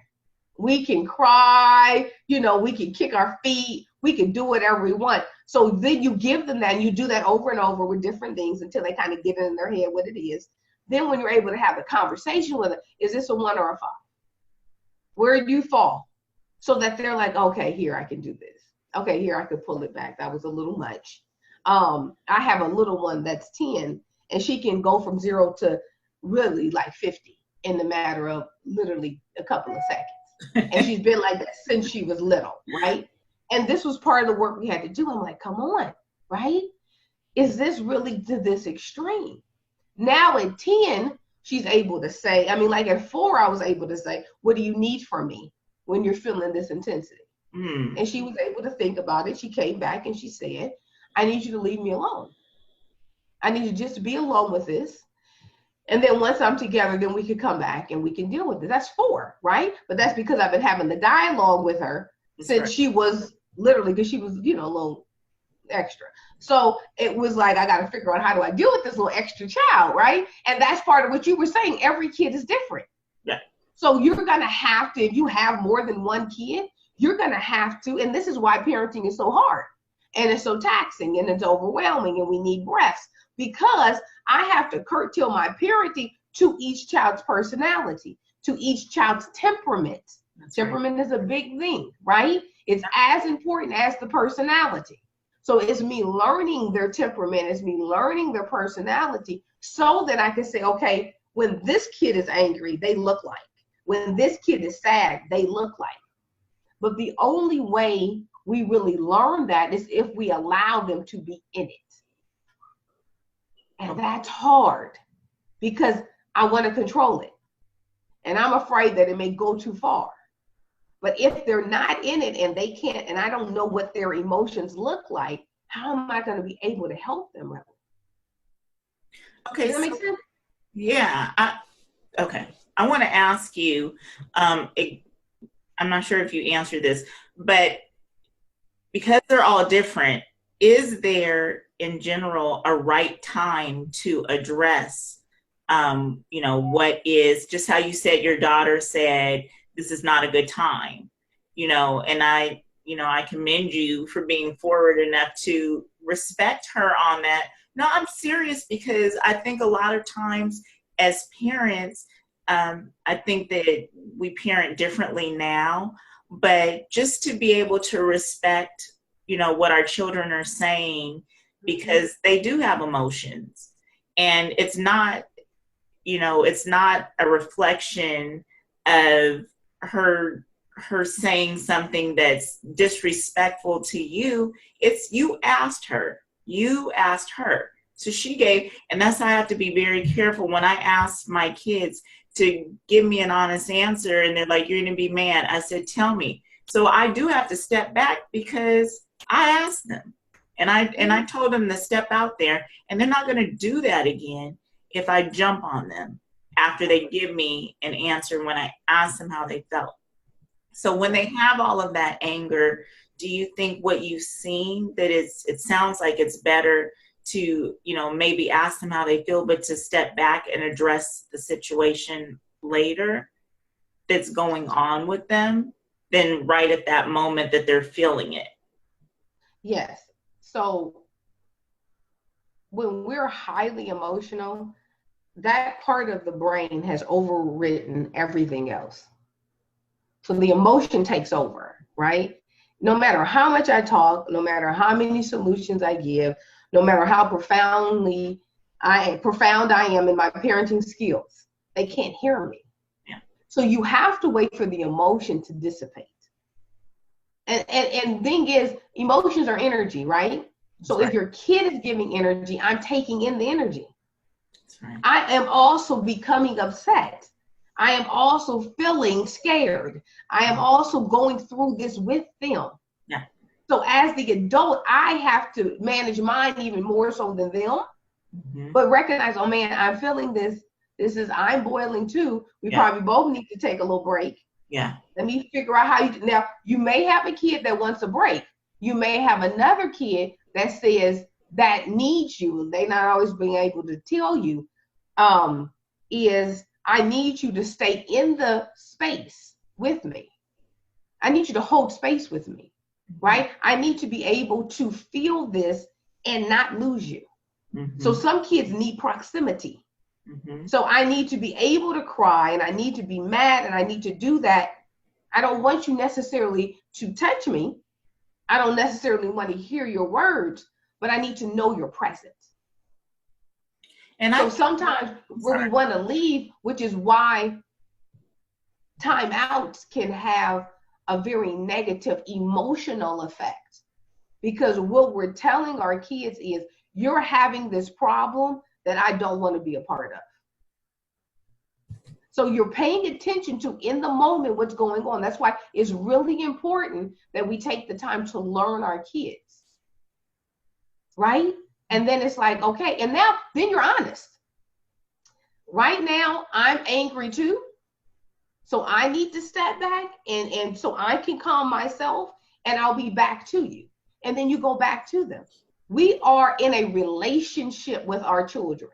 S2: We can cry, we can kick our feet, we can do whatever we want. So then you give them that, and you do that over and over with different things until they kind of get it in their head what it is. Then when you're able to have a conversation with them, is this a 1 or a 5? Where do you fall? So that they're like, okay, here I can do this. Okay, here I could pull it back. That was a little much. I have a little one that's 10, and she can go from 0 to really like 50 in the matter of literally a couple of seconds. And she's been like that since she was little, right? And this was part of the work we had to do. I'm like, come on, right? Is this really to this extreme? Now at 10, she's able to say, like at 4, I was able to say, what do you need from me when you're feeling this intensity? And she was able to think about it. She came back and she said, I need you to leave me alone. I need you just to be alone with this. And then once I'm together, then we can come back and we can deal with it. That's 4, right? But that's because I've been having the dialogue with her since she was literally, because she was, a little extra. So it was like, I got to figure out how do I deal with this little extra child, right? And that's part of what you were saying. Every kid is different.
S1: Yeah.
S2: So you're going to have to, if you have more than one kid, you're going to have to, and this is why parenting is so hard and it's so taxing and it's overwhelming and we need breaths, because I have to curtail my parenting to each child's personality, to each child's temperament. Temperament is a big thing, right? It's as important as the personality. So it's me learning their temperament, it's me learning their personality so that I can say, okay, when this kid is angry, they look like. When this kid is sad, they look like. But the only way we really learn that is if we allow them to be in it. And that's hard because I want to control it. And I'm afraid that it may go too far. But if they're not in it and they can't, and I don't know what their emotions look like, how am I going to be able to help them?
S1: Okay.
S2: Does that make sense?
S1: Yeah. Okay. I want to ask you, I'm not sure if you answered this, but because they're all different, is there in general a right time to address, what is, just how you said your daughter said, this is not a good time, and I commend you for being forward enough to respect her on that. No, I'm serious, because I think a lot of times as parents, I think that we parent differently now, but just to be able to respect, what our children are saying, because they do have emotions, and it's not a reflection of her saying something that's disrespectful to you. It's you asked her. So she gave, and that's why I have to be very careful when I ask my kids to give me an honest answer and they're like, you're going to be mad. I said, tell me. So I do have to step back because I asked them, and I told them to step out there, and they're not going to do that again if I jump on them after they give me an answer when I ask them how they felt. So when they have all of that anger, do you think what you've seen, that it sounds like it's better to, maybe ask them how they feel, but to step back and address the situation later that's going on with them than right at that moment that they're feeling it.
S2: Yes. So when we're highly emotional, that part of the brain has overwritten everything else. So the emotion takes over, right? No matter how much I talk, no matter how many solutions I give, no matter how profound I am in my parenting skills, they can't hear me.
S1: Yeah.
S2: So you have to wait for the emotion to dissipate. And thing is, emotions are energy, right? So if your kid is giving energy, I'm taking in the energy.
S1: That's right.
S2: I am also becoming upset. I am also feeling scared. I am also going through this with them.
S1: Yeah.
S2: So as the adult, I have to manage mine even more so than them, but recognize, oh man, I'm feeling this. I'm boiling too. We probably both need to take a little break.
S1: Yeah.
S2: Let me figure out how now you may have a kid that wants a break. You may have another kid that says that needs you. They not always being able to tell you, is I need you to stay in the space with me. I need you to hold space with me, right? I need to be able to feel this and not lose you. So some kids need proximity. So I need to be able to cry, and I need to be mad, and I need to do that. I don't want you necessarily to touch me. I don't necessarily want to hear your words, but I need to know your presence. And so sometimes where we want to leave, which is why timeouts can have a very negative emotional effect, because what we're telling our kids is, you're having this problem that I don't want to be a part of. So you're paying attention to, in the moment, what's going on. That's why it's really important that we take the time to learn our kids, right? And then it's like, okay, and now then you're honest. Right now, I'm angry too. So I need to step back and so I can calm myself, and I'll be back to you. And then you go back to them. We are in a relationship with our children,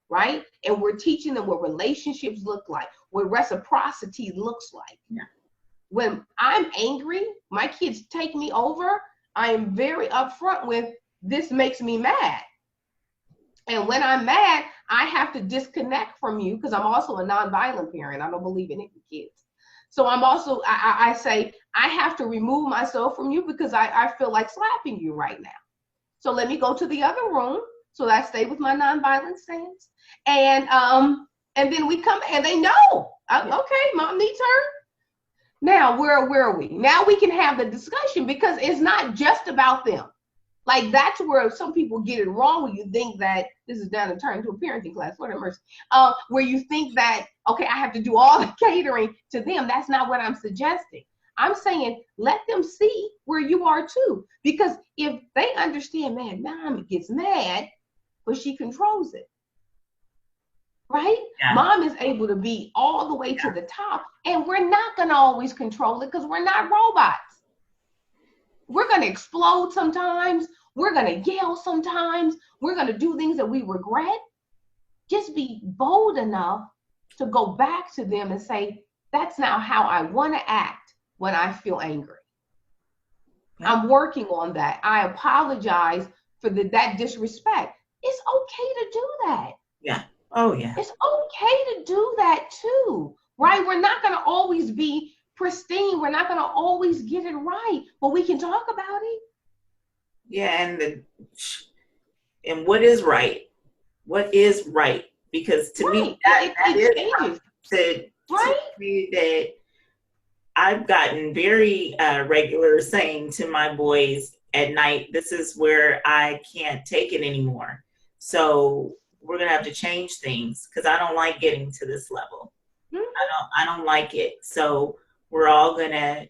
S2: right? And we're teaching them what relationships look like, what reciprocity looks like.
S1: Yeah.
S2: When I'm angry, my kids take me over. I am very upfront with, this makes me mad. And when I'm mad, I have to disconnect from you, because I'm also a nonviolent parent. I don't believe in hitting kids. So I'm also, I say, I have to remove myself from you because I feel like slapping you right now. So let me go to the other room so that I stay with my nonviolent stance. And then we come, and they know, okay, mom needs her. Now, where are we? Now we can have the discussion, because it's not just about them. Like, that's where some people get it wrong, when you think that, this is down and turning to a parenting class, Lord have mercy, where you think that, okay, I have to do all the catering to them. That's not what I'm suggesting. I'm saying, let them see where you are too. Because if they understand, man, mom gets mad, but she controls it, right? Yeah. Mom is able to be all the way to the top, and we're not going to always control it, because we're not robots. We're going to explode sometimes. We're going to yell sometimes. We're going to do things that we regret. Just be bold enough to go back to them and say, that's not how I want to act when I feel angry. Yeah. I'm working on that. I apologize for that disrespect. It's okay to do that.
S1: Yeah. Oh, yeah.
S2: It's okay to do that too, right? We're not going to always be pristine. We're not going to always get it right, but we can talk about it.
S1: Yeah, and what is right? What is right? Because to me, that is to me that I've gotten very regular saying to my boys at night, this is where I can't take it anymore. So we're gonna have to change things, because I don't like getting to this level. I don't like it. So we're all gonna,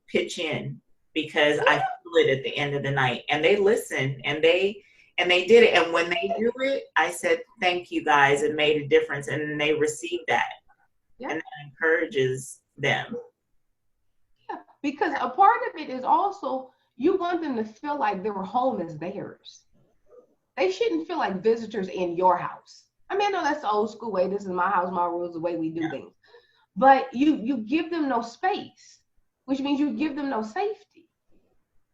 S1: pitch in, because I feel it at the end of the night. And they listen, and they did it. And when they do it, I said, thank you guys, it made a difference. And they receive that. Yeah. And that encourages them.
S2: Yeah, because a part of it is also, you want them to feel like their home is theirs. They shouldn't feel like visitors in your house. I mean, I know that's the old school way. This is my house, my rules, the way we do things. but you give them no space, which means you give them no safety.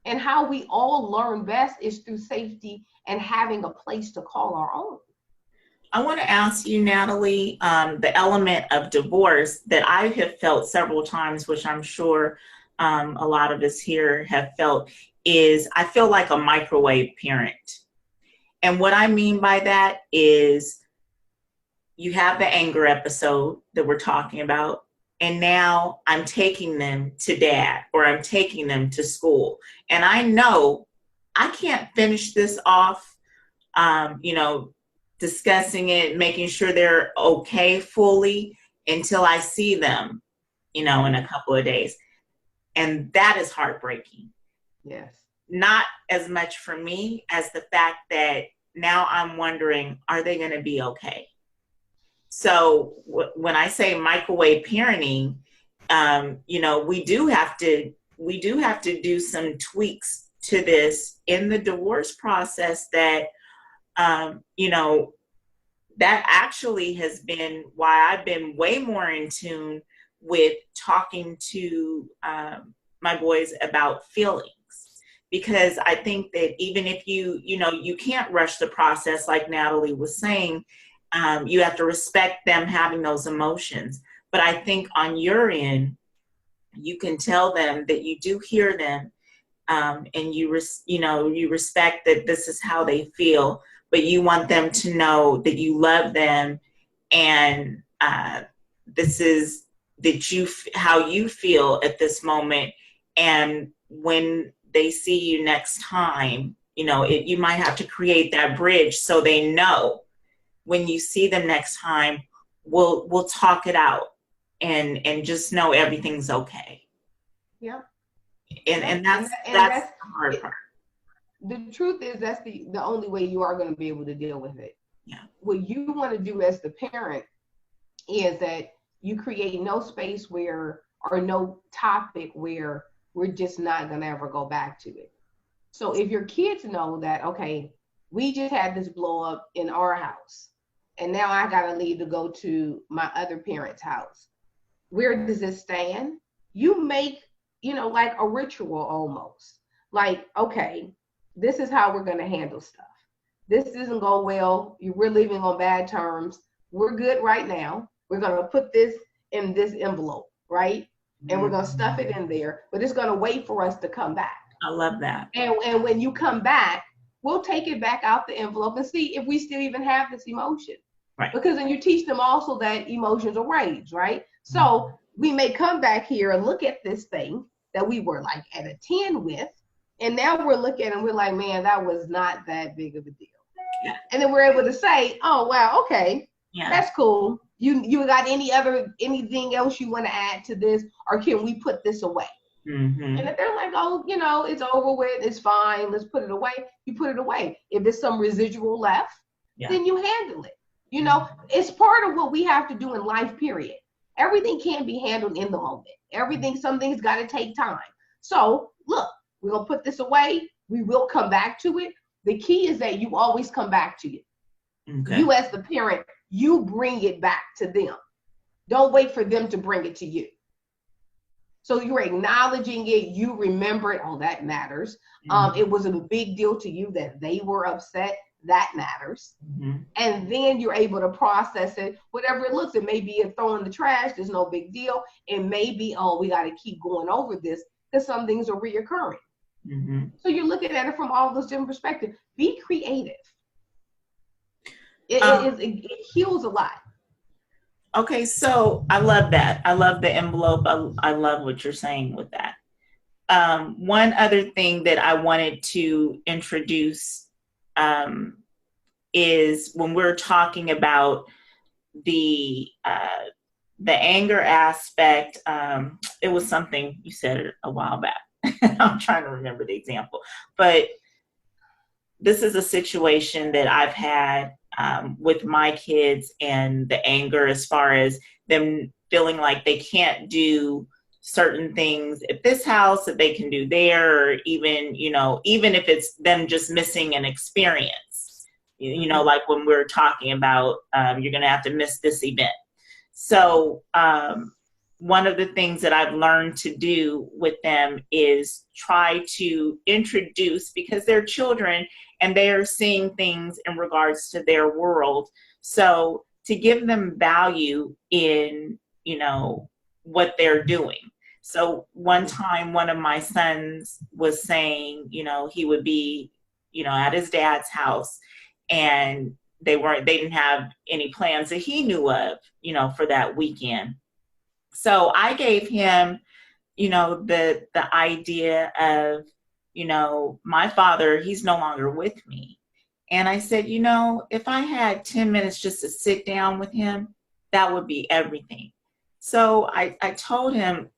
S2: And how we all learn best is through safety and having a place to call our own.
S1: I want to ask you, Natalie, the element of divorce that I have felt several times, which I'm sure a lot of us here have felt, is I feel like a microwave parent. And what I mean by that is you have the anger episode that we're talking about, and now I'm taking them to dad or I'm taking them to school. And I know I can't finish this off, discussing it, making sure they're okay fully until I see them, in a couple of days. And that is heartbreaking.
S2: Yes.
S1: Not as much for me as the fact that now I'm wondering, are they going to be okay? So when I say microwave parenting, we do have to do some tweaks to this in the divorce process that, that actually has been why I've been way more in tune with talking to my boys about feelings. Because I think that even if you can't rush the process, like Natalie was saying, you have to respect them having those emotions. But I think on your end, you can tell them that you do hear them, and you respect that this is how they feel, but you want them to know that you love them, and this is how you feel at this moment. And when they see you next time, you might have to create that bridge so they know when you see them next time, we'll talk it out and just know everything's okay.
S2: Yeah.
S1: And that's the hard part.
S2: The truth is that's the only way you are going to be able to deal with it.
S1: Yeah.
S2: What you want to do as the parent is that you create no space or no topic where we're just not going to ever go back to it. So if your kids know that, okay, we just had this blow up in our house, and now I got to leave to go to my other parent's house. Where does it stand? You make, like a ritual almost. Like, okay, this is how we're going to handle stuff. This doesn't go well. We're leaving on bad terms. We're good right now. We're going to put this in this envelope, right? And we're going to stuff it in there, but it's going to wait for us to come back.
S1: I love that.
S2: And when you come back, we'll take it back out the envelope and see if we still even have this emotion.
S1: Right.
S2: Because then you teach them also that emotions are waves, right? So we may come back here and look at this thing that we were like at a 10 with, and now we're looking and we're like, man, that was not that big of a deal.
S1: Yeah.
S2: And then we're able to say, oh, wow, okay,
S1: yeah,
S2: that's cool. You got anything else you want to add to this, or can we put this away?
S1: Mm-hmm.
S2: And if they're like, oh, it's over with, it's fine, let's put it away, you put it away. If there's some residual left, then you handle it. It's part of what we have to do in life, period. Everything can't be handled in the moment. Some things got to take time. So look, we're going to put this away. We will come back to it. The key is that you always come back to it. Okay. You as the parent, you bring it back to them. Don't wait for them to bring it to you. So you're acknowledging it. You remember it. Oh, that matters. Mm-hmm. It was a big deal to you that they were upset. That matters. Mm-hmm. And then you're able to process it. Whatever it looks, it may be a throw in the trash. There's no big deal. It may be, oh, we got to keep going over this because some things are reoccurring. Mm-hmm. So you're looking at it from all those different perspectives. Be creative. It heals a lot.
S1: Okay, so I love that. I love the envelope. I love what you're saying with that. One other thing that I wanted to introduce is when we're talking about the anger aspect. It was something you said a while back. I'm trying to remember the example, but this is a situation that I've had with my kids, and the anger as far as them feeling like they can't do certain things at this house that they can do there, or even if it's them just missing an experience, like when we're talking about you're going to have to miss this event. So one of the things that I've learned to do with them is try to introduce, because they're children and they are seeing things in regards to their world. So to give them value in, what they're doing. So one time, one of my sons was saying, he would be, at his dad's house, and they didn't have any plans that he knew of, for that weekend. So I gave him, the idea of, my father, he's no longer with me. And I said, if I had 10 minutes just to sit down with him, that would be everything. So I told him,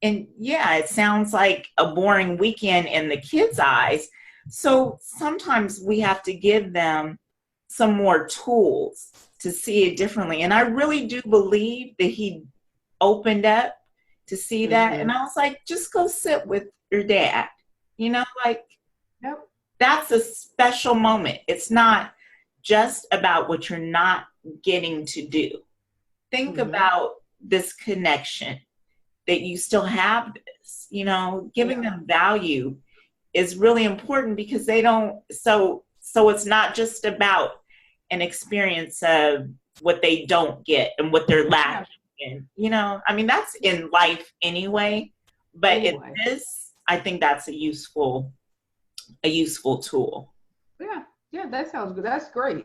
S1: and yeah, it sounds like a boring weekend in the kids' eyes. So sometimes we have to give them some more tools to see it differently. And I really do believe that he opened up to see that. And I was like, just go sit with your dad, like,
S2: Yep.
S1: That's a special moment. It's not just about what you're not getting to do. Think about this connection, that you still have this, giving them value is really important, because they don't, so it's not just about an experience of what they don't get and what they're lacking in, that's in life anyway, but in this, I think that's a useful tool.
S2: Yeah, that sounds good. That's great.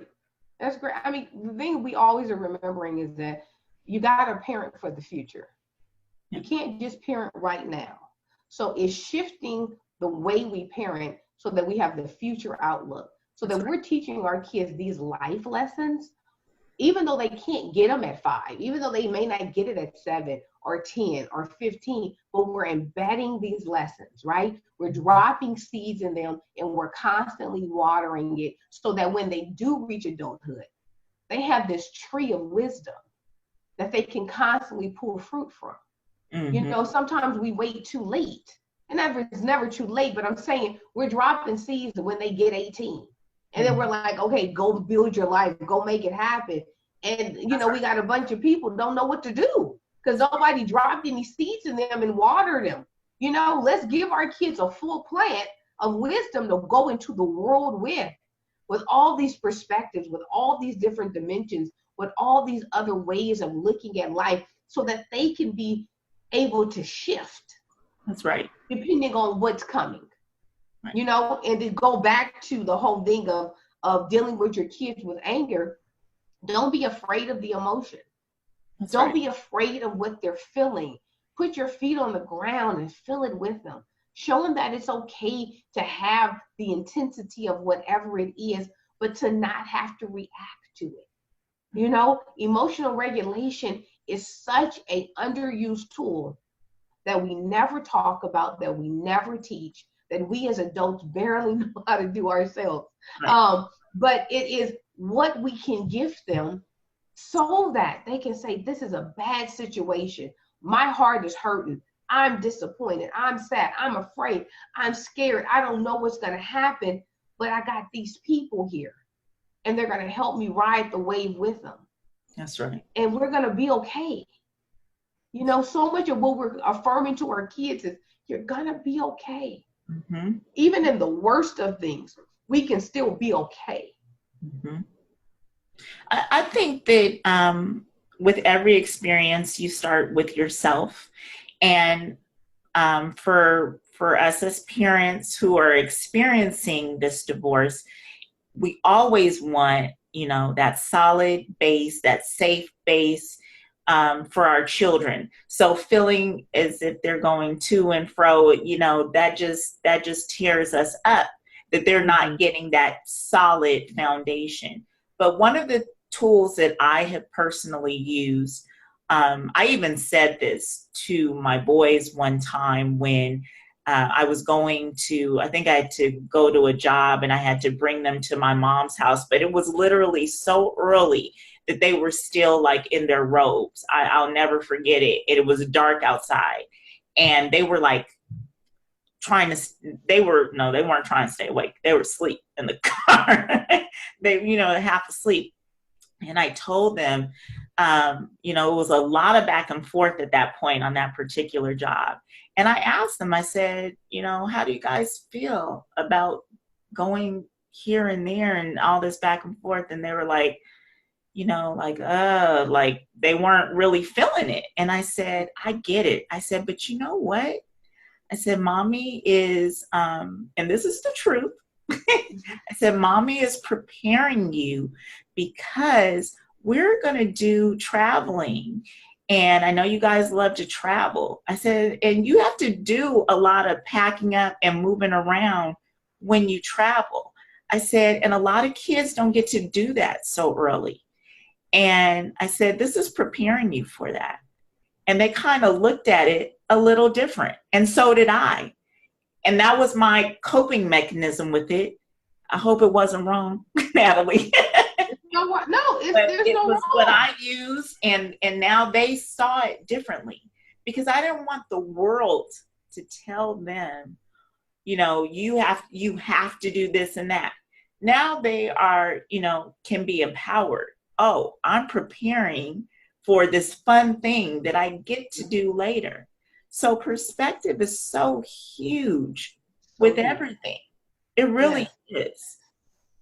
S2: That's great. I mean, the thing we always are remembering is that you got to parent for the future. You can't just parent right now. So it's shifting the way we parent so that we have the future outlook, so that we're teaching our kids these life lessons, even though they can't get them at 5, even though they may not get it at 7 or 10 or 15, but we're embedding these lessons, right? We're dropping seeds in them, and we're constantly watering it so that when they do reach adulthood, they have this tree of wisdom that they can constantly pull fruit from. Sometimes we wait too late, and it's never too late, but I'm saying we're dropping seeds when they get 18. And then we're like, okay, go build your life, go make it happen. And, we got a bunch of people don't know what to do because nobody dropped any seeds in them and watered them. Let's give our kids a full plant of wisdom to go into the world with all these perspectives, with all these different dimensions, with all these other ways of looking at life, so that they can be able to shift.
S1: That's right.
S2: Depending on what's coming. Right. And to go back to the whole thing of dealing with your kids with anger, don't be afraid of the emotion. Don't be afraid of what they're feeling. Put your feet on the ground and feel it with them. Show them that it's okay to have the intensity of whatever it is, but to not have to react to it. Emotional regulation is such an underused tool that we never talk about, that we never teach, that we as adults barely know how to do ourselves. Right. But it is what we can give them so that they can say, this is a bad situation. My heart is hurting. I'm disappointed. I'm sad. I'm afraid. I'm scared. I don't know what's going to happen, but I got these people here, and they're going to help me ride the wave with them.
S1: That's right.
S2: And we're going to be okay. So much of what we're affirming to our kids is, you're going to be okay. Mm-hmm. Even in the worst of things, we can still be okay.
S1: Mm-hmm. I think that with every experience, you start with yourself. And for us as parents who are experiencing this divorce, we always want, that solid base, that safe base for our children. So feeling as if they're going to and fro, that just tears us up, that they're not getting that solid foundation. But one of the tools that I have personally used, I even said this to my boys one time when I was I think I had to go to a job and I had to bring them to my mom's house, but it was literally so early that they were still like in their robes. I'll never forget it. It was dark outside, and they were like they weren't trying to stay awake. They were asleep in the car. They, half asleep. And I told them, You know, it was a lot of back and forth at that point on that particular job. And I asked them, I said, you know, how do you guys feel about going here and there and all this back and forth? And they were like, you know, like they weren't really feeling it. And I said, I get it. I said, but you know what? I said, mommy is, and this is the truth. I said, mommy is preparing you because we're going to do traveling. And I know you guys love to travel. I said, and you have to do a lot of packing up and moving around when you travel. I said, and a lot of kids don't get to do that so early. And I said, this is preparing you for that. And they kind of looked at it a little different. And so did I. And that was my coping mechanism with it. I hope it wasn't wrong, Natalie.
S2: No, there's
S1: it
S2: no
S1: was
S2: wrong.
S1: what I used, and now they saw it differently, because I didn't want the world to tell them, you know, you have to do this and that. Now they are, you know, can be empowered. Oh, I'm preparing for this fun thing that I get to do later. So perspective is so huge with everything. It really is.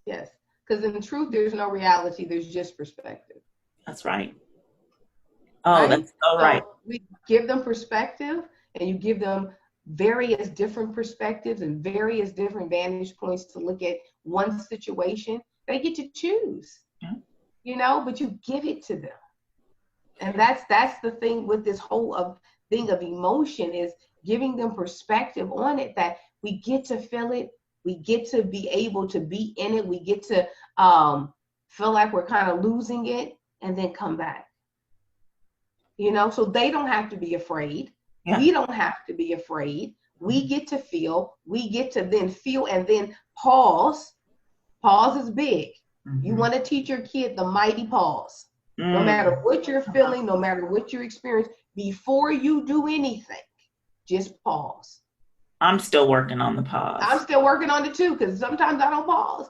S2: Yes. Because in truth, there's no reality. There's just perspective.
S1: That's right. Oh, right? That's so right.
S2: We give them perspective, and you give them various different perspectives and various different vantage points to look at one situation. They get to choose, you know, but you give it to them. And that's the thing with this whole thing of emotion, is giving them perspective on it, that we get to feel it. We get to be able to be in it. We get to feel like we're kind of losing it and then come back. You know, so they don't have to be afraid. Yeah. We don't have to be afraid. We get to feel. We get to then feel and then pause. Pause is big. Mm-hmm. You want to teach your kid the mighty pause. Mm-hmm. No matter what you're feeling, no matter what you experience, before you do anything, just pause.
S1: I'm still working on the pause.
S2: I'm still working on it too, because sometimes I don't pause.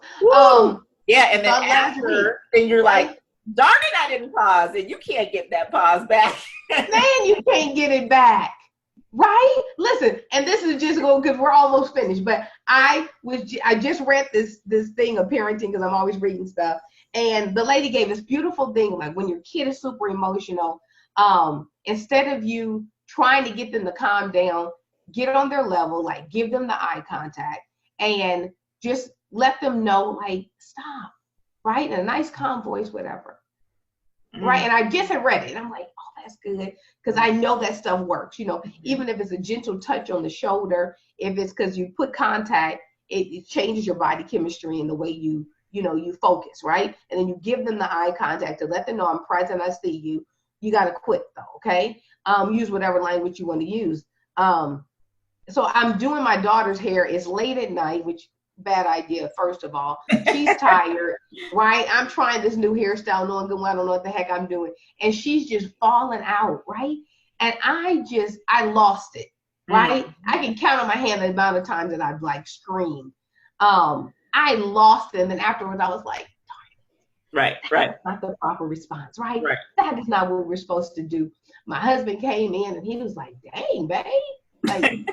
S1: Yeah, and then after, then you're like, darn it, I didn't pause, and you can't get that pause back.
S2: Man, you can't get it back, right? Listen, and this is just going, because we're almost finished, but I just read this thing of parenting, because I'm always reading stuff, and the lady gave this beautiful thing, like when your kid is super emotional, instead of you trying to get them to calm down, get on their level, like give them the eye contact and just let them know, like, stop, right? In a nice, calm voice, whatever, right? And I just had read it. And I'm like, oh, that's good. Because I know that stuff works, you know, even if it's a gentle touch on the shoulder, if it's because you put contact, it changes your body chemistry and the way you focus, right? And then you give them the eye contact to let them know I'm present, I see you. You got to quit though, okay? Use whatever language you want to use. So I'm doing my daughter's hair. It's late at night, which bad idea, first of all. She's tired, right? I'm trying this new hairstyle, knowing good well, I don't know what the heck I'm doing. And she's just falling out, right? And I lost it, right? I can count on my hand the amount of times that I've like screamed. I lost it. And then afterwards I was like, darn it.
S1: Right.
S2: That's not the proper response, right? That is not what we're supposed to do. My husband came in and he was like, dang, babe. Like,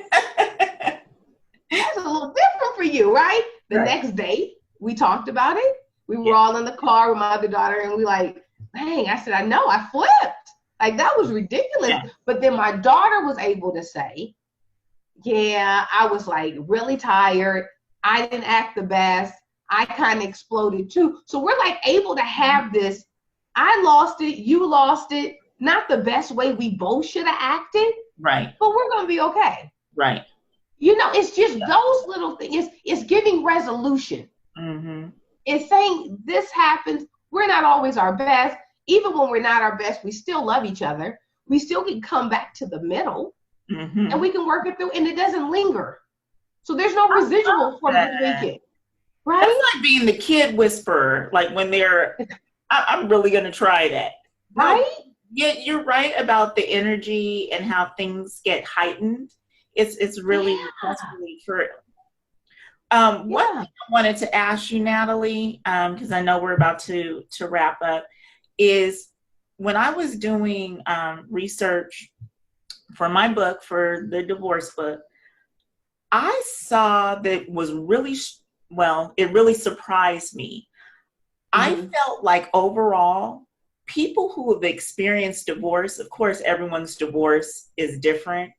S2: that's a little different for you, right? The next day, we talked about it. We were all in the car with my other daughter, and we like, dang, I said, I know, I flipped. Like, that was ridiculous. Yeah. But then my daughter was able to say, yeah, I was like really tired. I didn't act the best. I kind of exploded too. So we're like able to have this, I lost it, you lost it, not the best way we both should have acted.
S1: Right.
S2: But we're going to be okay.
S1: Right.
S2: You know, it's just those little things. It's giving resolution. Mm-hmm. It's saying this happens. We're not always our best. Even when we're not our best, we still love each other. We still can come back to the middle and we can work it through, and it doesn't linger. So there's no residual from the weekend. Right?
S1: It's like being the kid whisperer. Like when they're, I'm really going to try that.
S2: Right?
S1: Yeah, you're right about the energy and how things get heightened. It's really, that's really true. What I wanted to ask you, Natalie, because I know we're about to wrap up, is when I was doing research for my book, for the divorce book, I saw that was really, well, it really surprised me. I
S2: Mm-hmm.
S1: felt like overall, people who have experienced divorce, of course, everyone's divorce is different.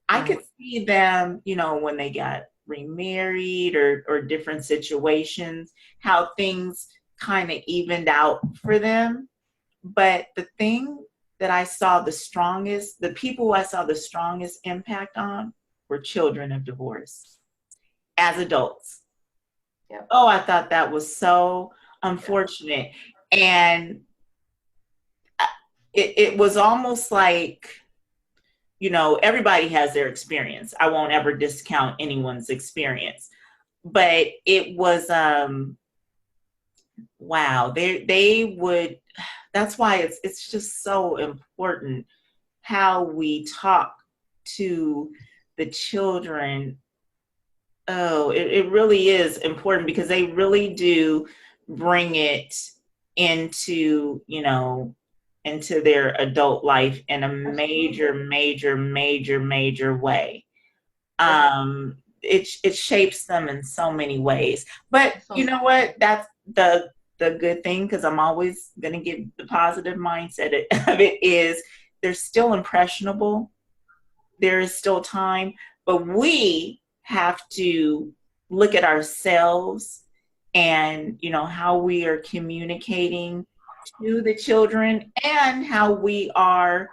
S1: I could
S2: Right.
S1: see them, when they got remarried or different situations, how things kind of evened out for them. But the thing that I saw the people who I saw the strongest impact on were children of divorce as adults.
S2: Yep.
S1: Oh, I thought that was so
S2: Yep.
S1: unfortunate. And it was almost like, everybody has their experience. I won't ever discount anyone's experience. But it was wow, they would, that's why it's just so important how we talk to the children. Oh, it really is important because they really do bring it into, into their adult life in a major,
S2: Absolutely.
S1: major, major, major way.
S2: Yep.
S1: It shapes them in so many ways. But you
S2: So
S1: know what? That's the good thing, because I'm always going to give the positive mindset of it, is they're still impressionable. There is still time, but we have to look at ourselves and how we are communicating to the children and how we are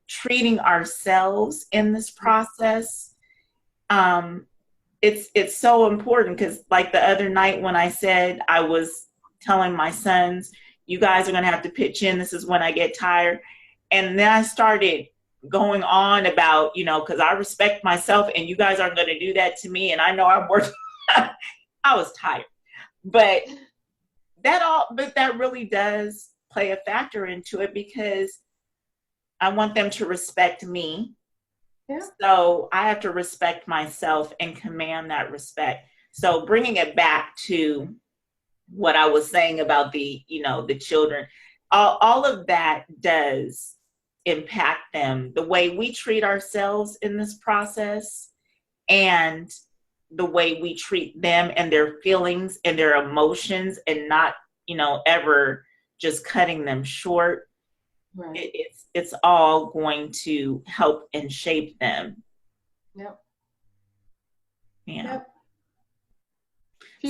S1: treating ourselves in this process. um it's so important, because like the other night when I said, I was telling my sons, you guys are going to have to pitch in, this is when I get tired. And then I started going on about, because I respect myself and you guys aren't going to do that to me, and I know I'm working. I was tired. But that really does play a factor into it, because I want them to respect me.
S2: yeah.
S1: So I have to respect myself and command that respect. So bringing it back to what I was saying about the children, all of that does impact them. The way we treat ourselves in this process, and the way we treat them and their feelings and their emotions, and not, ever just cutting them short.
S2: Right.
S1: It's all going to help and shape them.
S2: Yep.
S1: Yeah.
S2: Yep.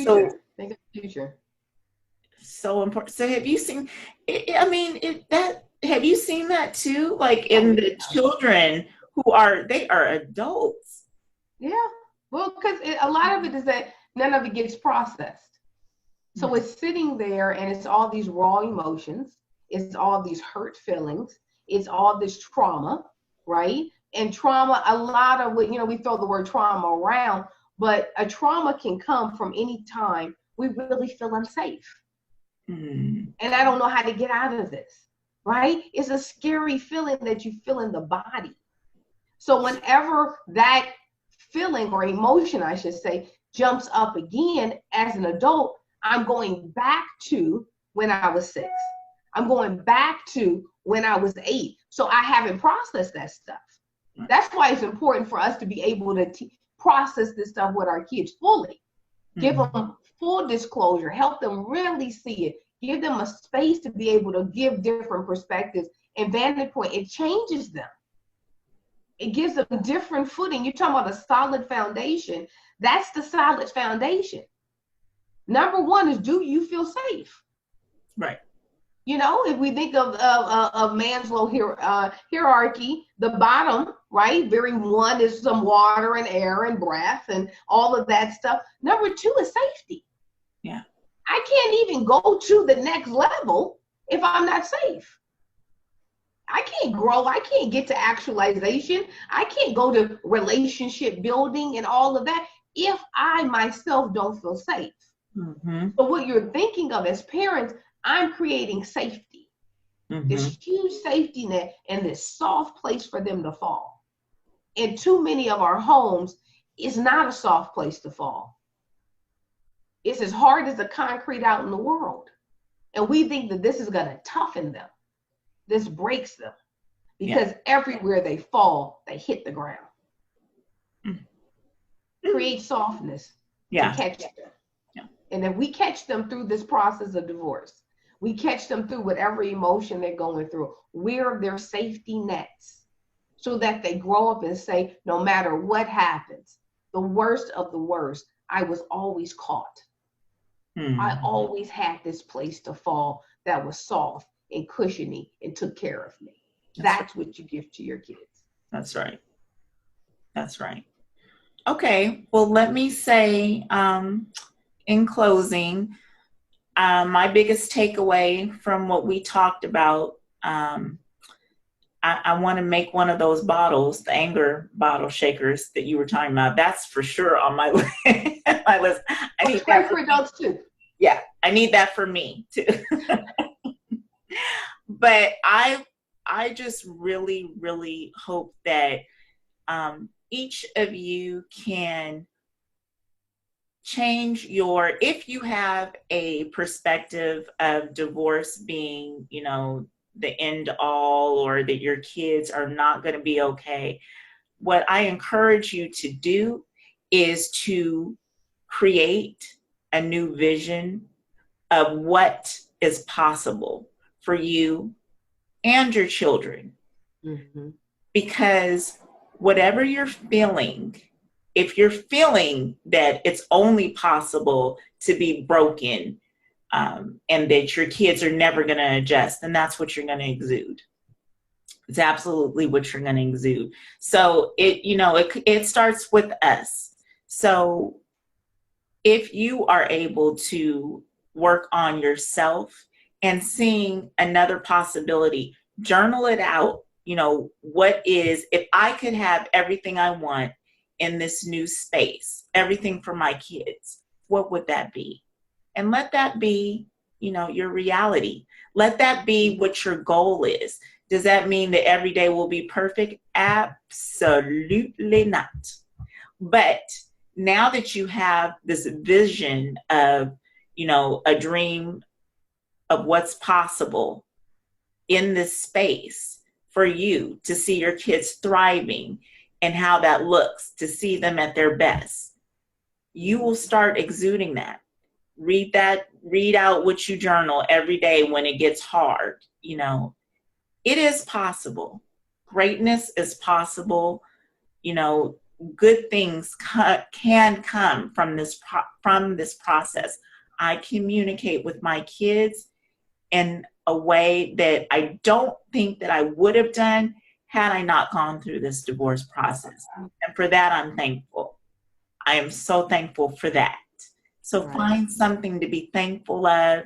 S1: So
S2: Future. Think of the future.
S1: so important. So have you seen? I mean, have you seen that too? Like
S2: Oh
S1: in the
S2: yeah.
S1: children they are adults.
S2: Yeah. Well, because a lot of it is that none of it gets processed. So
S1: Mm-hmm.
S2: it's sitting there and it's all these raw emotions, it's all these hurt feelings, it's all this trauma, right? And trauma, a lot of what, we throw the word trauma around, but a trauma can come from any time we really feel unsafe.
S1: Mm-hmm.
S2: And I don't know how to get out of this, right? It's a scary feeling that you feel in the body. So whenever that feeling or emotion, I should say, jumps up again as an adult, I'm going back to when I was 6. I'm going back to when I was 8. So I haven't processed that stuff. That's why it's important for us to be able to process this stuff with our kids fully. Give
S1: Mm-hmm.
S2: them full disclosure, help them really see it, give them a space to be able to give different perspectives and vantage point. It changes them. It gives them different footing. You're talking about a solid foundation. That's the solid foundation. Number one is, do you feel safe?
S1: Right.
S2: If we think of Maslow's hierarchy, the bottom, right, very one is some water and air and breath and all of that stuff. Number 2 is safety.
S1: Yeah.
S2: I can't even go to the next level if I'm not safe. I can't grow. I can't get to actualization. I can't go to relationship building and all of that if I myself don't feel safe.
S1: Mm-hmm.
S2: So what you're thinking of as parents, I'm creating safety,
S1: Mm-hmm.
S2: this huge safety net and this soft place for them to fall. And too many of our homes is not a soft place to fall. It's as hard as the concrete out in the world. And we think that this is going to toughen them. this breaks them because everywhere they fall, they hit the ground. Create softness to catch them. And if we catch them through this process of divorce, we catch them through whatever emotion they're going through, we're their safety nets so that they grow up and say, no matter what happens, the worst of the worst, I was always caught. I always had this place to fall that was soft and cushiony and took care of me. That's what you give to your kids.
S1: That's right. That's right. Okay. Well, let me say, in closing, my biggest takeaway from what we talked about, I want to make one of those bottles, the anger bottle shakers that you were talking about. That's for sure on my list. I need that
S2: for adults too.
S1: Yeah, I need that for me too. But I just really, really hope that each of you can change if you have a perspective of divorce being, the end all, or that your kids are not going to be okay, what I encourage you to do is to create a new vision of what is possible for you and your children. Because whatever you're feeling, if you're feeling that it's only possible to be broken, and that your kids are never going to adjust, then that's what you're going to exude. It's absolutely what you're going to exude. So it starts with us. So if you are able to work on yourself and seeing another possibility, journal it out. If I could have everything I want in this new space, everything for my kids, what would that be? And let that be, your reality. Let that be what your goal is. Does that mean that every day will be perfect? Absolutely not. But now that you have this vision of, a dream of what's possible in this space for you to see your kids thriving and how that looks, to see them at their best, you will start exuding that. Read out what you journal every day when it gets hard. It is possible. Greatness is possible. Good things can come from this process. I communicate with my kids in a way that I don't think that I would have done had I not gone through this divorce process. And for that, I'm thankful. I am so thankful for that. So find something to be thankful of.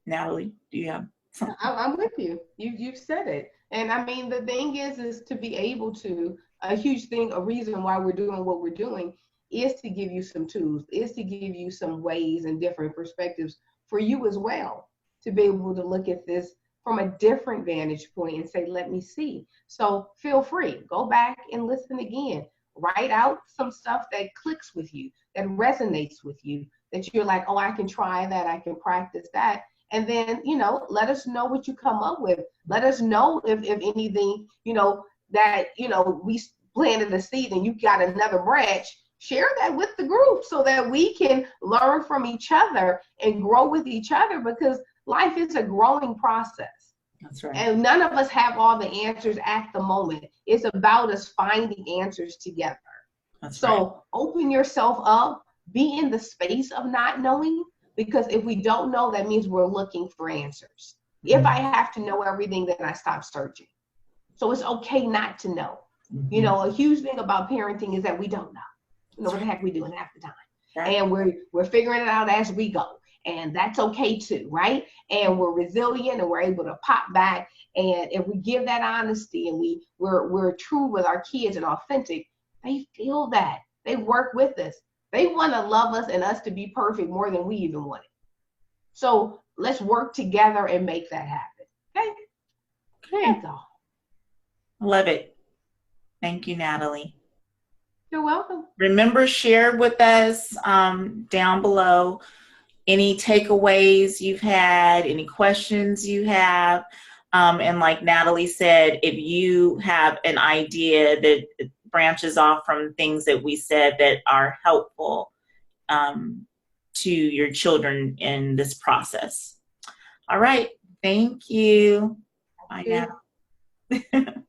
S1: Natalie, do you have something?
S2: I'm with you. You've said it. And I mean, the thing is to be able to, a reason why we're doing what we're doing is to give you some tools, is to give you some ways and different perspectives for you as well, to be able to look at this from a different vantage point and say, let me see. So feel free, go back and listen again. Write out some stuff that clicks with you, that resonates with you, that you're like, oh, I can try that, I can practice that. And then, let us know what you come up with. Let us know if anything, that, we planted a seed and you got another branch. Share that with the group so that we can learn from each other and grow with each other, because life is a growing process.
S1: That's right.
S2: And none of us have all the answers at the moment. It's about us finding answers together.
S1: That's
S2: so
S1: right.
S2: Open yourself up, be in the space of not knowing, because if we don't know, that means we're looking for answers. Mm-hmm. If I have to know everything, then I stop searching. So it's okay not to know. Mm-hmm. A huge thing about parenting is that we don't know. What the heck we doing half the time. Right. And we're figuring it out as we go. And that's okay too, right? And we're resilient and we're able to pop back. And if we give that honesty and we're true with our kids and authentic, they feel that. They work with us. They want to love us and us to be perfect more than we even want it. So let's work together and make that happen. Okay. That's all.
S1: Love it. Thank you, Natalie.
S2: You're welcome.
S1: Remember, share with us down below any takeaways you've had, any questions you have. And like Natalie said, if you have an idea that branches off from things that we said that are helpful to your children in this process. All right. Thank you. Bye now.